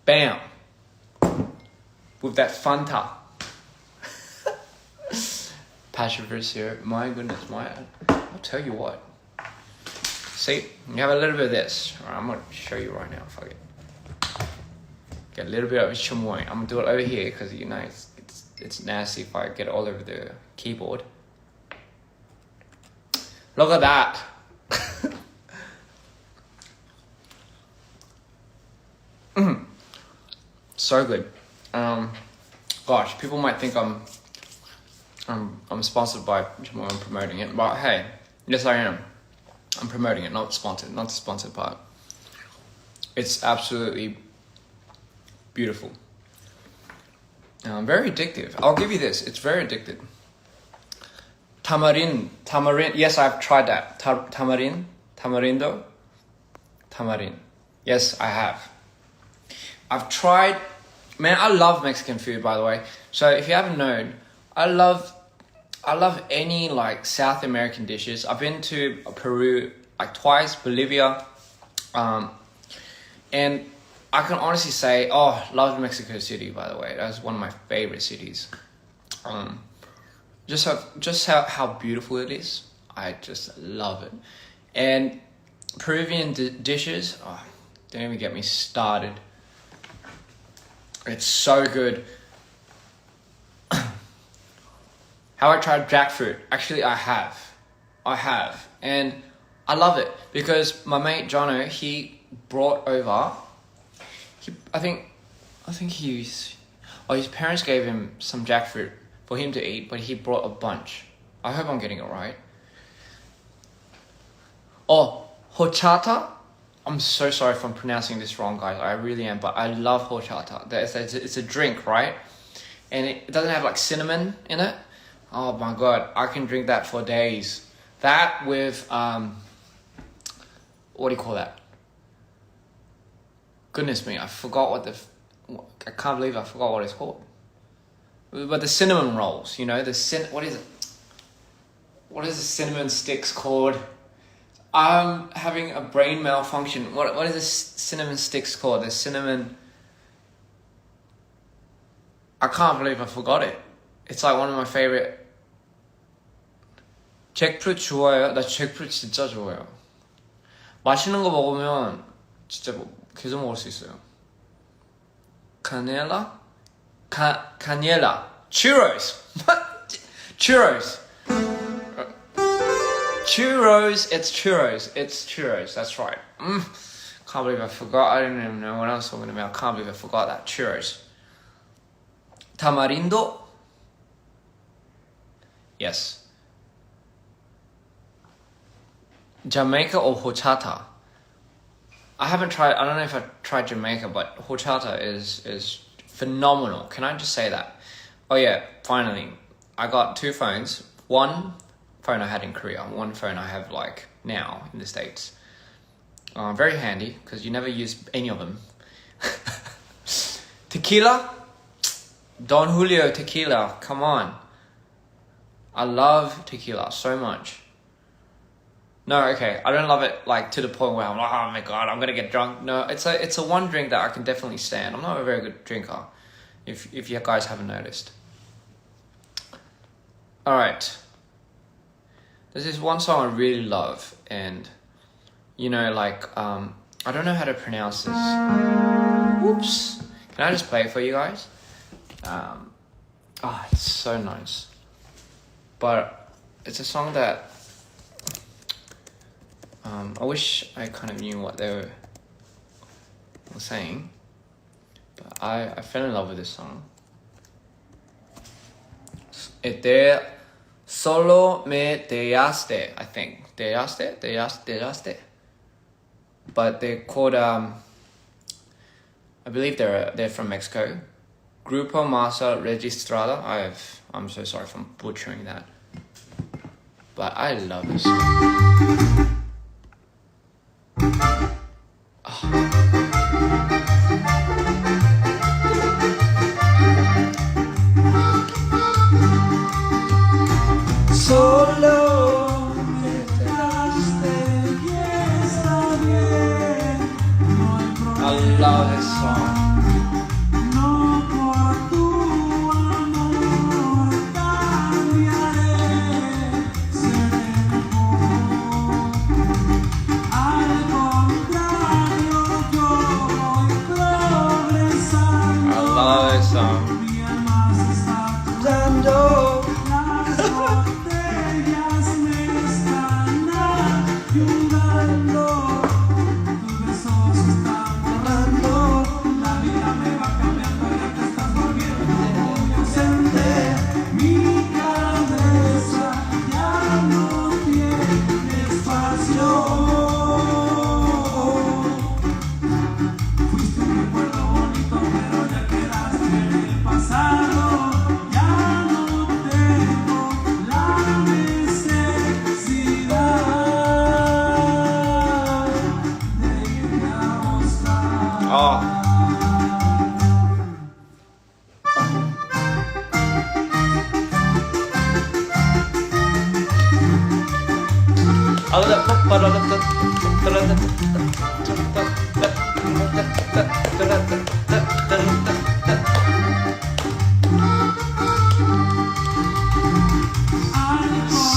bam, with that Fanta. Passion fruit syrup, my goodness, I'll tell you what. See, you have a little bit of this. Alright, I'm gonna show you right now, fuck it. Get a little bit of chamoy. I'm gonna do it over here because you know it's nasty if I get it all over the keyboard. Look at that. So good. Gosh, people might think I'm sponsored by chamoy. I'm promoting it, but hey, yes I am. I'm promoting it, not sponsored, not the sponsored part. It's absolutely beautiful. Very addictive. I'll give you this. It's very addictive. Tamarind. Yes, I've tried that. Tamarindo. Yes, I have. I've tried. Man, I love Mexican food, by the way. So if you haven't known, I love any like South American dishes. I've been to Peru like twice, Bolivia, and I can honestly say, love Mexico City, by the way. That's one of my favorite cities. Just how beautiful it is. I just love it. And Peruvian dishes, don't even get me started. It's so good. Have I tried jackfruit? Actually, I have. And I love it because my mate Jono, he brought over, his parents gave him some jackfruit for him to eat, but he brought a bunch. I hope I'm getting it right. Oh, horchata. I'm so sorry if I'm pronouncing this wrong, guys. I really am, but I love horchata. It's a drink, right? And it doesn't have like cinnamon in it. Oh my god, I can drink that for days. That with what do you call that? Goodness me, I forgot I can't believe I forgot what it's called. But the cinnamon rolls, you know, what is it? What is the cinnamon sticks called? I'm having a brain malfunction. What is the cinnamon sticks called? The cinnamon... I can't believe I forgot it. It's like one of my favorite. 잭프루트 좋아해요? 나 잭프루트 진짜 좋아해요. 맛있는 거 먹으면 진짜 계속 먹을 수 있어요. Canela? Canela. Churros. Churros. Churros. It's churros. It's churros. That's right. Can't believe I forgot. I don't even know what I was talking about. Can't believe I forgot that. Churros. Tamarindo? Yes. Jamaica or horchata? I haven't tried, I don't know if I've tried Jamaica, but horchata is phenomenal. Can I just say that? Oh yeah, finally. I got 2 phones. One phone I had in Korea, one phone I have like now in the States. Very handy, because you never use any of them. Tequila? Don Julio tequila, come on. I love tequila so much. No, okay, I don't love it like to the point where I'm like, oh my god, I'm gonna get drunk. No, it's a one drink that I can definitely stand. I'm not a very good drinker, if you guys haven't noticed. Alright. There's this one song I really love, and you know, like, I don't know how to pronounce this. Whoops. Can I just play it for you guys? It's so nice. But it's a song that I wish I kind of knew what they were saying. But I fell in love with this song. Te solo me dejaste, I think. Dejaste. But they're called I believe they're from Mexico. Grupo Masa Registrada. I'm so sorry if I'm butchering that. But I love this song. Solo me dejaste y está bien. I love this song. No por tu amor cambiaré, seré mejor. Al contrario, yo voy progresando. I love this song. Mi alma se está curando. Las botellas me están ayudando. Tus besos están borrando. La vida me va cambiando, ya te estás volviendo muy ausente. Mi cabeza ya no tiene espacio. Fuiste un recuerdo bonito, pero ya quedaste en el pasado. Ya no tengo la necesidad de irme a buscar. Oh.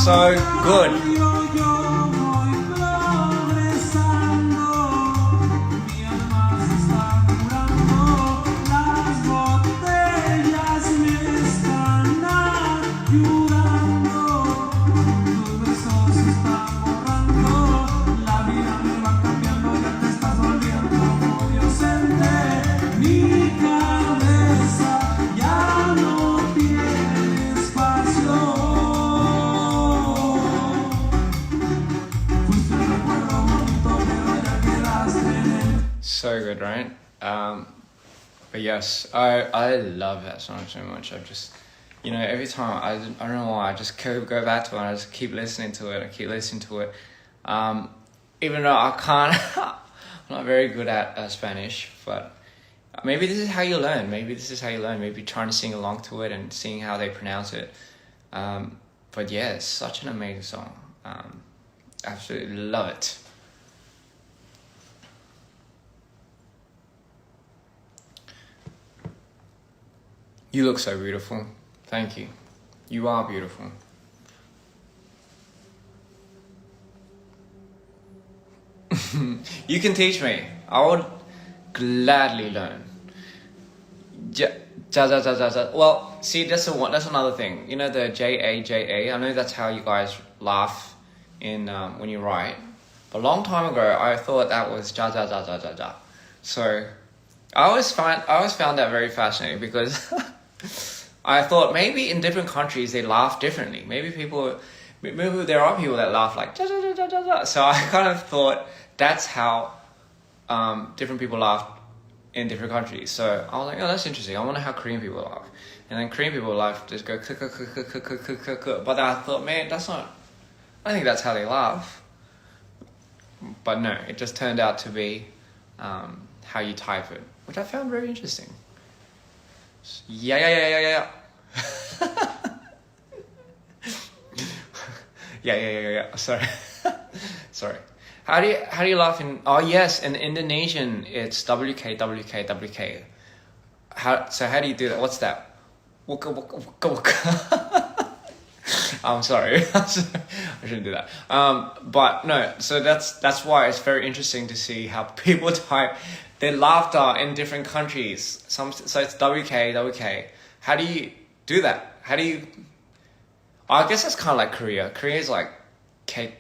So good. Yo voy progresando. Mi alma se está curando. Las botellas me están ayudando. Tus besos se están borrando. La vida me va cambiando, ya te estás volviendo muy ausente. Mi cabeza ya no tiene espacio. So good, right? But yes, I love that song so much. I just, every time I don't know why, I just go back to it. I just keep listening to it. I keep listening to it. Even though I can't, I'm not very good at Spanish, but maybe this is how you learn. Maybe trying to sing along to it and seeing how they pronounce it. But yeah, it's such an amazing song. Absolutely love it. You look so beautiful. Thank you. You are beautiful. You can teach me. I would gladly learn. Well, see, that's another thing. You know the J-A-J-A? I know that's how you guys laugh in when you write. But a long time ago, I thought that was ja ja ja ja ja ja. So I always found that very fascinating because I thought maybe in different countries they laugh differently. Maybe there are people that laugh like ja ja ja ja ja. So I kind of thought that's how different people laugh in different countries. So I was like, oh, that's interesting. I wonder how Korean people laugh. And then Korean people laugh just go k k k k k k k k. But then I thought, man, that's not. I think that's how they laugh. But no, it just turned out to be how you type it, which I found very interesting. Yeah. Yeah. Sorry. How do you laugh in? Oh yes, in Indonesian it's WK. How do you do that? What's that? Waka. I'm sorry. I shouldn't do that. But no. So that's why it's very interesting to see how people type their laughter in different countries. So it's WK. How do you do that? How do you? I guess it's kind of like Korea. Korea is like K.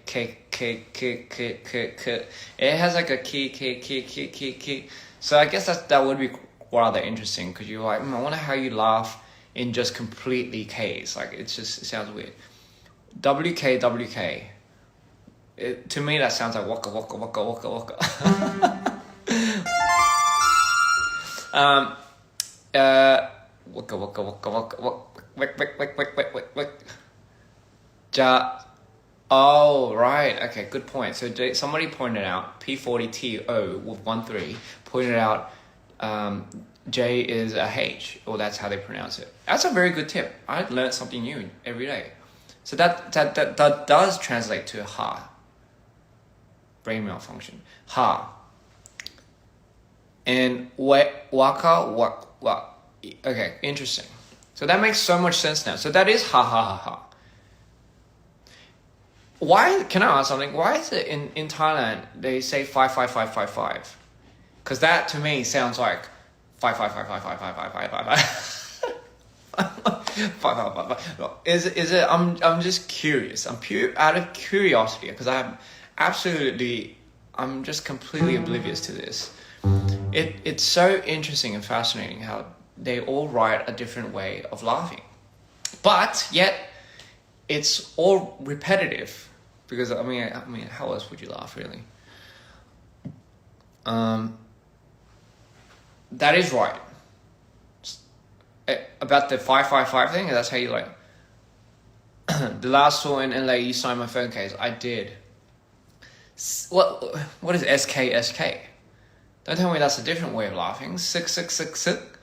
It has like a K. So I guess that would be rather interesting because you're like, I wonder how you laugh in just completely K's. Like it sounds weird. WK. To me that sounds like waka. Waka. Ja. Oh, right. Okay, good point. So somebody pointed out, P40TO with 13 pointed out J is a H, or that's how they pronounce it. That's a very good tip. I learned something new every day. So that does translate to ha. Brain malfunction. Ha. And waka. Okay, interesting. So that makes so much sense now. So that is ha. Why, can I ask something? Why is it in Thailand they say 55555? Because that to me sounds like 5555555. Is it? I'm just curious. I'm out of curiosity because I'm just completely oblivious to this. It's so interesting and fascinating how they all write a different way of laughing, but yet it's all repetitive. Because I mean, how else would you laugh, really? That is right. About the 555 thing, that's how you like. The last tour in LA, you signed my phone case. I did. What is SK? Don't tell me that's a different way of laughing. 666.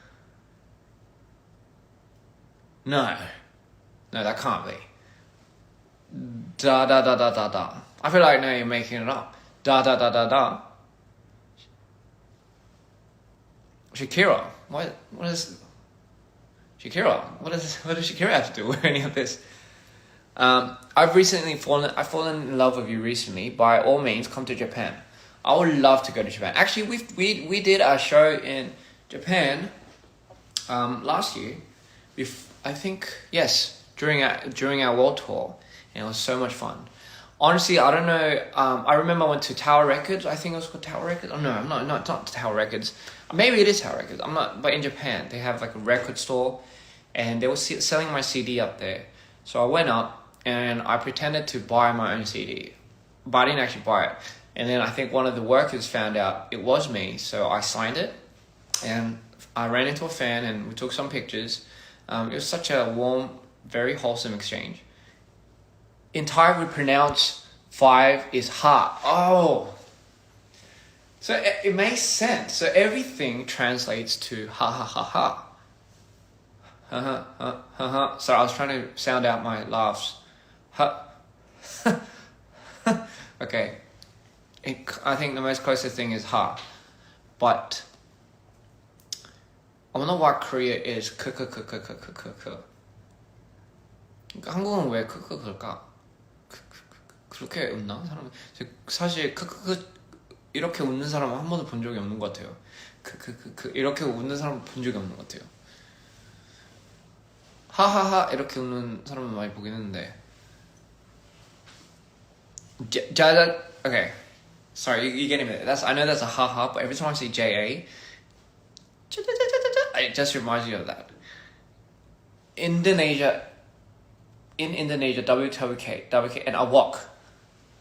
No, that can't be. Da. I feel like now you're making it up. Da. Shakira. What is Shakira? What does Shakira have to do with any of this? I've recently fallen in love with you recently. By all means, come to Japan. I would love to go to Japan. Actually, we did our show in Japan last year. I think yes, during our world tour. And it was so much fun. Honestly, I don't know. I remember I went to Tower Records. I think it was called Tower Records. Oh no, I'm not. No, it's not Tower Records. Maybe it is Tower Records. I'm not. But in Japan, they have like a record store, and they were selling my CD up there. So I went up and I pretended to buy my own CD, but I didn't actually buy it. And then I think one of the workers found out it was me, so I signed it. And I ran into a fan and we took some pictures. It was such a warm, very wholesome exchange. In Thai, we pronounce 5 is ha. Oh! So it makes sense. So everything translates to ha ha ha ha. Ha ha ha ha ha. So I was trying to sound out my laughs. Ha. Okay. I think the most closest thing is ha. But I wonder what Korea is. 한국은 왜 그럴까? 그렇게 웃나? 사람 사실 이렇게 웃는 사람은 한 번도 본 적이 없는 것 같아요. 이렇게 웃는 사람 본 적이 없는 것 같아요. 하하하 이렇게 웃는 사람은 많이 보긴 했는데. Okay, sorry, you getting me? I know that's a haha, but every time I say JA, it just reminds you of that. In Indonesia, WK, and awok.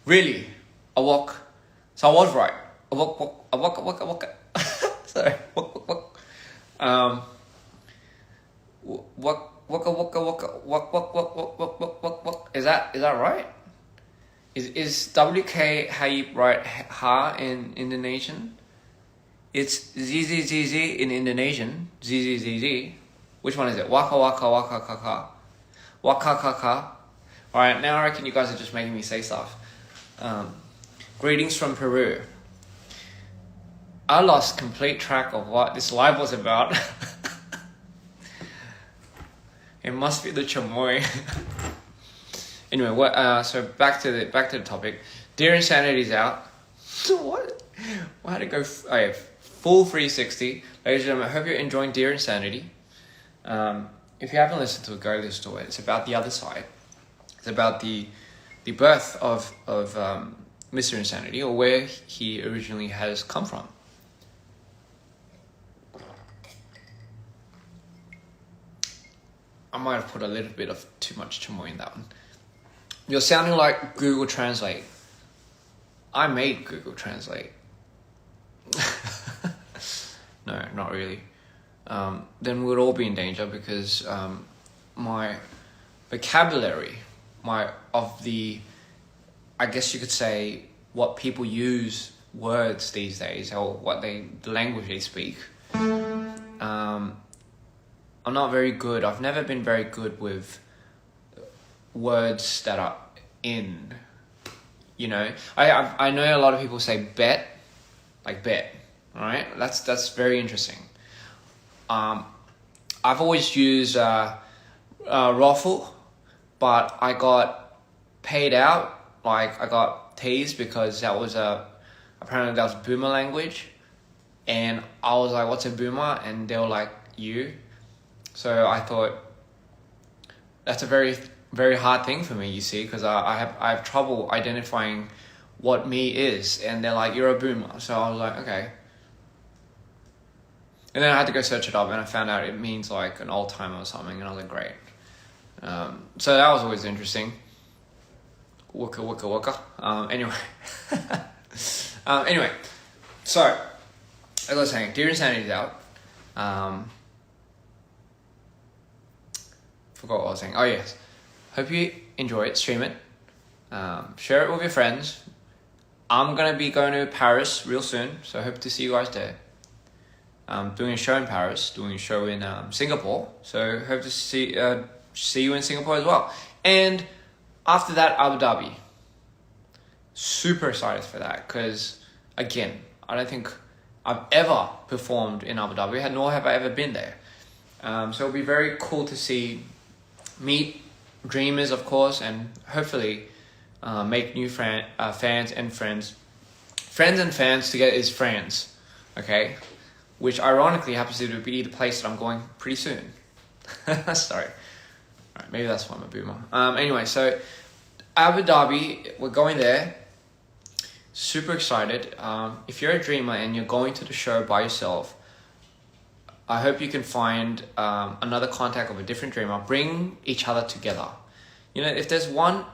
Really, awok. So I was right. Awok. Sorry, wok. Wok. Is that right? Is WK how you write ha in Indonesian? It's ZZZZ in Indonesian. ZZZZ. Which one is it? Waka kaka. Waka kaka. Alright, now I reckon you guys are just making me say stuff. Greetings from Peru. I lost complete track of what this live was about. It must be the chamoy. Anyway, so back to the topic. Dear Insanity's out. What? I had to go full 360. Ladies and gentlemen, I hope you're enjoying Dear Insanity. If you haven't listened to it, go listen to it. It's about the other side. It's about the birth of Mr. Insanity, or where he originally has come from. I might have put a little bit of too much chamoy in that one. You're sounding like Google Translate. I made Google Translate. No, not really. Then we'd all be in danger because my vocabulary, I guess you could say, what people use words these days, or the language they speak. I'm not very good. I've never been very good with words that are in. You know, I know a lot of people say bet, like bet. All right, that's very interesting. I've always used raffle, but I got paid out. Like I got teased because that was apparently that was boomer language, and I was like, "What's a boomer?" And they were like, "You." So I thought that's a very, very hard thing for me, you see, because I have trouble identifying what me is, and they're like, "You're a boomer." So I was like, okay. And then I had to go search it up, and I found out it means like an old timer or something, and I was like, great. So that was always interesting. Waka. Anyway. Anyway, so as I was saying, Dear Insanity is out. Forgot what I was saying. Oh yes, hope you enjoy it. Stream it, share it with your friends. I'm gonna be going to Paris real soon, so I hope to see you guys there. Doing a show in Paris, doing a show in Singapore, so hope to see you in Singapore as well. And after that, Abu Dhabi. Super excited for that because, again, I don't think I've ever performed in Abu Dhabi, nor have I ever been there. So it'll be very cool to meet dreamers, of course, and hopefully make new fans and friends. Friends and fans together is friends, okay? Which ironically happens to be the place that I'm going pretty soon. Sorry. Alright, maybe that's why I'm a boomer. Anyway, so Abu Dhabi, we're going there. Super excited. If you're a dreamer and you're going to the show by yourself, I hope you can find another contact of a different dreamer. Bring each other together. You know, if there's one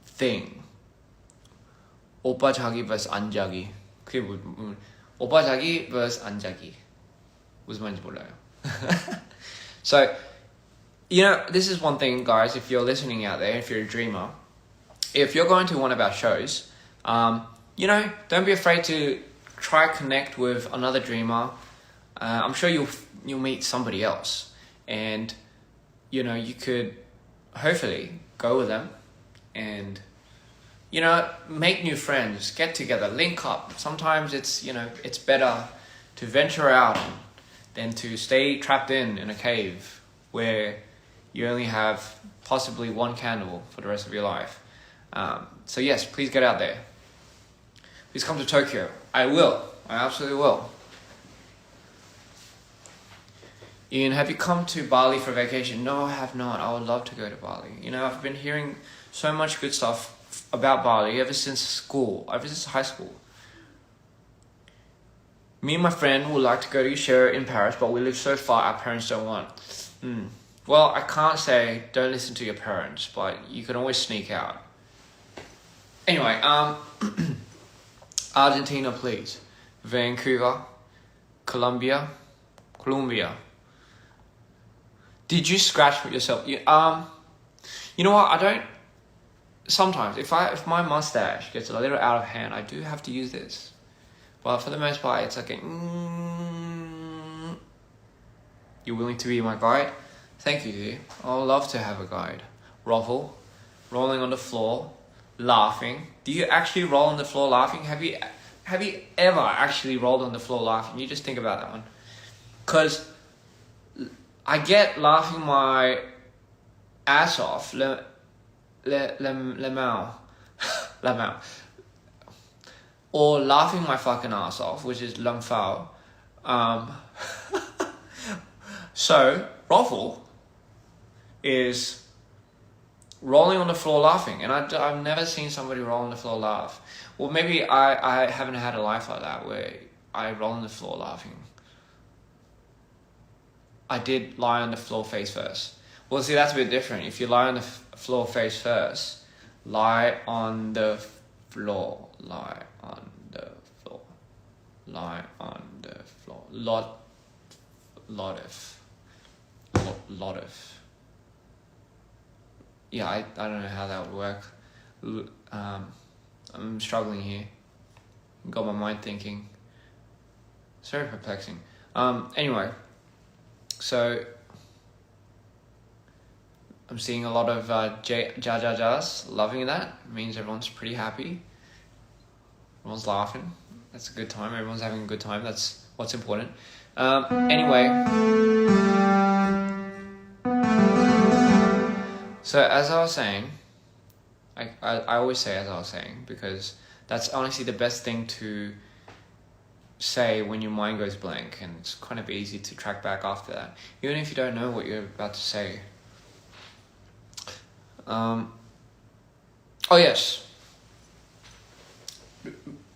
thing 오빠 자기 vs 안 자기. 그게 오빠 자기 vs 안 자기. 무슨 말인지 몰라요. So, you know, this is one thing, guys, if you're listening out there, if you're a dreamer, if you're going to one of our shows, you know, don't be afraid to try connect with another dreamer. I'm sure you'll meet somebody else, and you know, you could hopefully go with them and, you know, make new friends, get together, link up. Sometimes it's, you know, it's better to venture out than to stay trapped in a cave where you only have possibly one candle for the rest of your life. So yes, please get out there. Please come to Tokyo. I will. I absolutely will. Ian, have you come to Bali for vacation? No, I have not. I would love to go to Bali. You know, I've been hearing so much good stuff about Bali ever since school, ever since high school. Me and my friend would like to go to share in Paris, but we live so far, our parents don't want. Well, I can't say don't listen to your parents, but you can always sneak out. Anyway, Argentina, please. Vancouver, Colombia. Did you scratch yourself? You know what? I don't. Sometimes, if my mustache gets a little out of hand, I do have to use this. But for the most part, it's like You're willing to be my guide? Thank you, dear. I would love to have a guide. Ruffle, rolling on the floor, laughing. Do you actually roll on the floor laughing? Have you ever actually rolled on the floor laughing? You just think about that one. Because I get laughing my ass off. Le mao. Or laughing my fucking ass off, which is lum fao. So, Ruffle is rolling on the floor laughing, and I've never seen somebody roll on the floor laugh. Well, maybe I haven't had a life like that where I roll on the floor laughing. I did lie on the floor face first. Well, see, that's a bit different. If you lie on the floor face first, lie on the floor, lie on the floor, lie on the floor. Lot of. Yeah, I don't know how that would work. I'm struggling here. Got my mind thinking. It's very perplexing. Anyway, so I'm seeing a lot of ja-ja-ja's, loving that. It means everyone's pretty happy. Everyone's laughing. That's a good time. Everyone's having a good time. That's what's important. Anyway, so as I was saying, I always say as I was saying, because that's honestly the best thing to say when your mind goes blank, and it's kind of easy to track back after that, even if you don't know what you're about to say. Oh yes,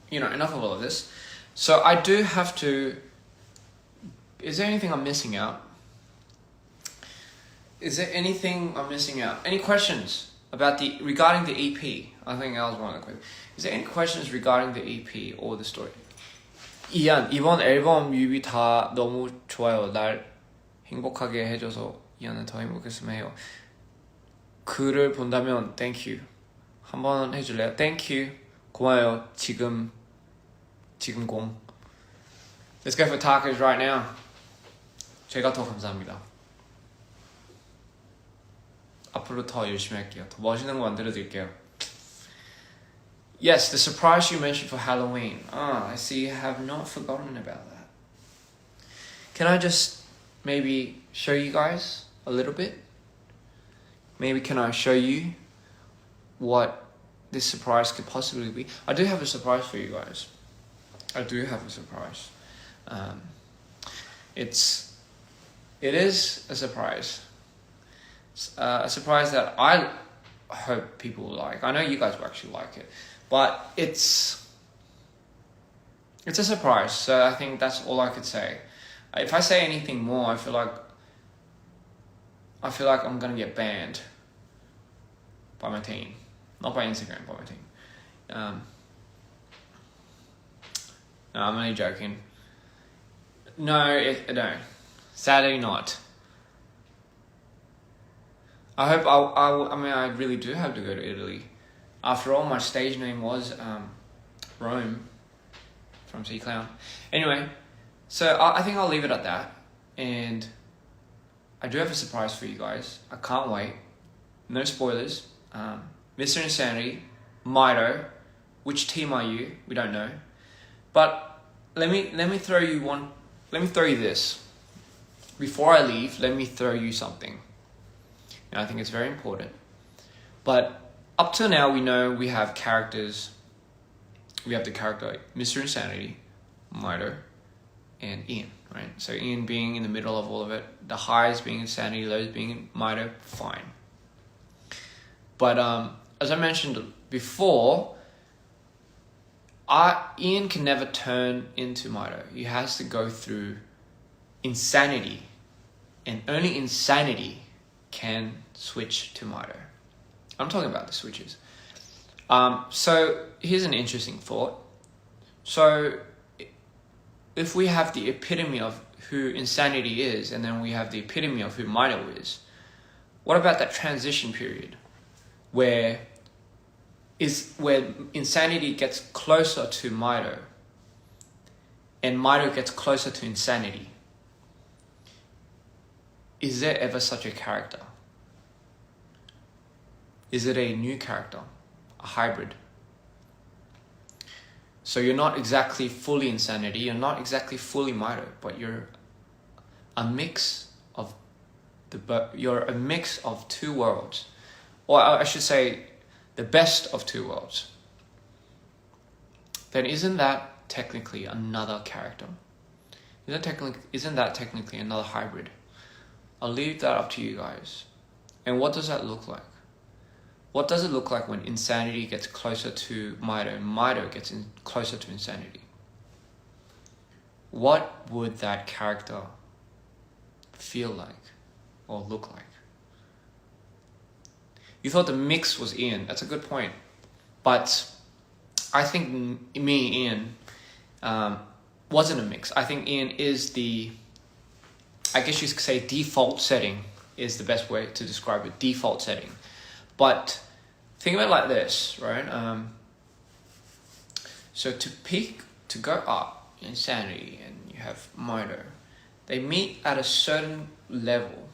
you know, enough of all of this. So I do have to. Is there anything I'm missing out? Is there anything I'm missing out? Any questions about regarding the EP? I think that was one of the questions. Is there any questions regarding the EP or the story? 이안, 이번 앨범 뮤비 다 너무 좋아요. 날 행복하게 해줘서 이안은 더 행복했으면 해요. 글을 본다면 thank you. 한번 해줄래요? Thank you. 고마워요. 지금 공. Let's go for tacos right now. 제가 더 감사합니다. 앞으로 더 열심히 할게요. 더 멋있는 거 만들어드릴게요. Yes, the surprise you mentioned for Halloween. I see you have not forgotten about that. Can I just maybe show you guys a little bit? Maybe can I show you what this surprise could possibly be? I do have a surprise for you guys. I do have a surprise. It is a surprise. A surprise that I hope people will like. I know you guys will actually like it, but it's a surprise. So I think that's all I could say. If I say anything more, I feel like I'm gonna get banned by my team, not by Instagram, by my team. No, I'm only joking. No, sadly not. I hope I mean, I really do have to go to Italy. After all, my stage name was Rome from Sea Clown. Anyway, so I think I'll leave it at that. And I do have a surprise for you guys. I can't wait. No spoilers. Mr. Insanity, Mido. Which team are you? We don't know. But let me throw you one. Let me throw you this. Before I leave, let me throw you something. And I think it's very important. But up till now, we know we have characters. We have the character Mr. Insanity, Mido, and Ian, right? So Ian being in the middle of all of it, the highs being Insanity, lows being Mido, fine. But as I mentioned before, Ian can never turn into Mido. He has to go through insanity, and only insanity can switch to Mido. I'm talking about the switches. So here's an interesting thought. So if we have the epitome of who Insanity is, and then we have the epitome of who Mido is, what about that transition period where Insanity gets closer to Mido and Mido gets closer to Insanity? Is there ever such a character? Is it a new character? A hybrid? So you're not exactly fully Insanity, you're not exactly fully Mido, but you're a mix of two worlds. Or I should say, the best of two worlds. Then isn't that technically another character? Isn't that technically another hybrid? I'll leave that up to you guys. And what does that look like? What does it look like when Insanity gets closer to Mido and Mido gets closer to Insanity? What would that character feel like or look like? You thought the mix was Ian. That's a good point. But I think Ian, wasn't a mix. I think Ian is I guess you could say default setting is the best way to describe it. Default setting. But think about it like this, right? So to go up, Insanity, and you have Mido, they meet at a certain level.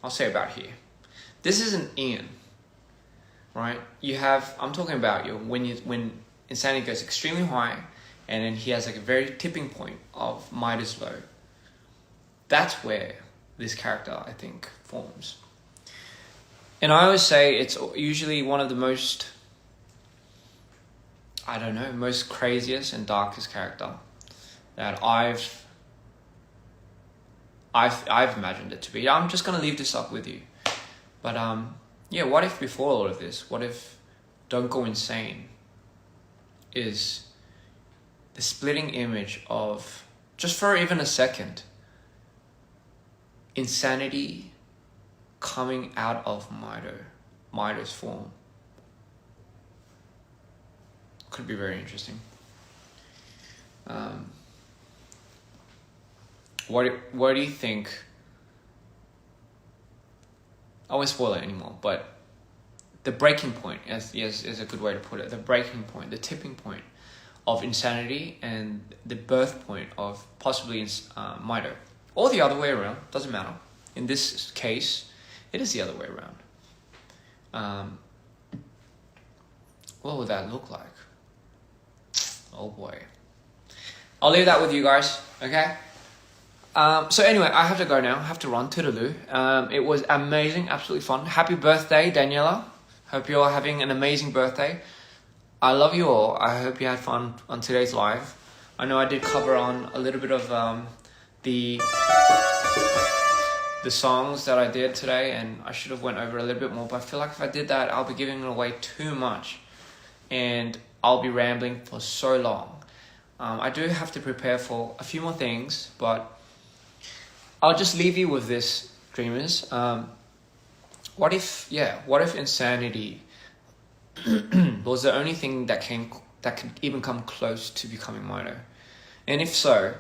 I'll say about here. This isn't Ian, right? I'm talking about when Insanity goes extremely high, and then he has like a very tipping point of Mido's low. That's where this character, I think, forms. And I always say it's usually one of the most, most craziest and darkest character that I've imagined it to be. I'm just gonna leave this up with you. But what if before all of this, what if Don't Go Insane is the splitting image of, just for even a second, Insanity coming out of Mido's form? Could be very interesting. What do you think? I won't spoil it anymore, but the breaking point is a good way to put it. The breaking point, the tipping point of Insanity and the birth point of possibly Mido. Or the other way around, doesn't matter. In this case, it is the other way around. What would that look like? Oh boy. I'll leave that with you guys, okay? So anyway, I have to go now. I have to run. Toodaloo. It was amazing, absolutely fun. Happy birthday, Daniela. Hope you're having an amazing birthday. I love you all. I hope you had fun on today's live. I know I did cover on a little bit of the songs that I did today, and I should have went over a little bit more, but I feel like if I did that, I'll be giving away too much, and I'll be rambling for so long. I do have to prepare for a few more things, but I'll just leave you with this, dreamers. What if Insanity was the only thing that could even come close to becoming Mido? And if so,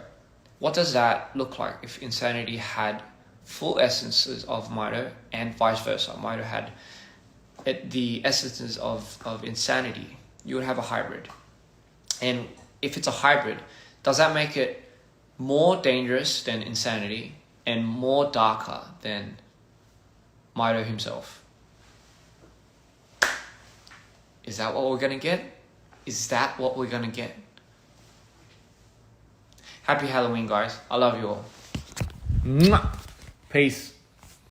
what does that look like if Insanity had full essences of Mito and vice versa? Mito had the essences of Insanity. You would have a hybrid. And if it's a hybrid, does that make it more dangerous than Insanity and more darker than Mito himself? Is that what we're gonna get? Is that what we're gonna get? Happy Halloween, guys. I love you all. Mwah. Peace.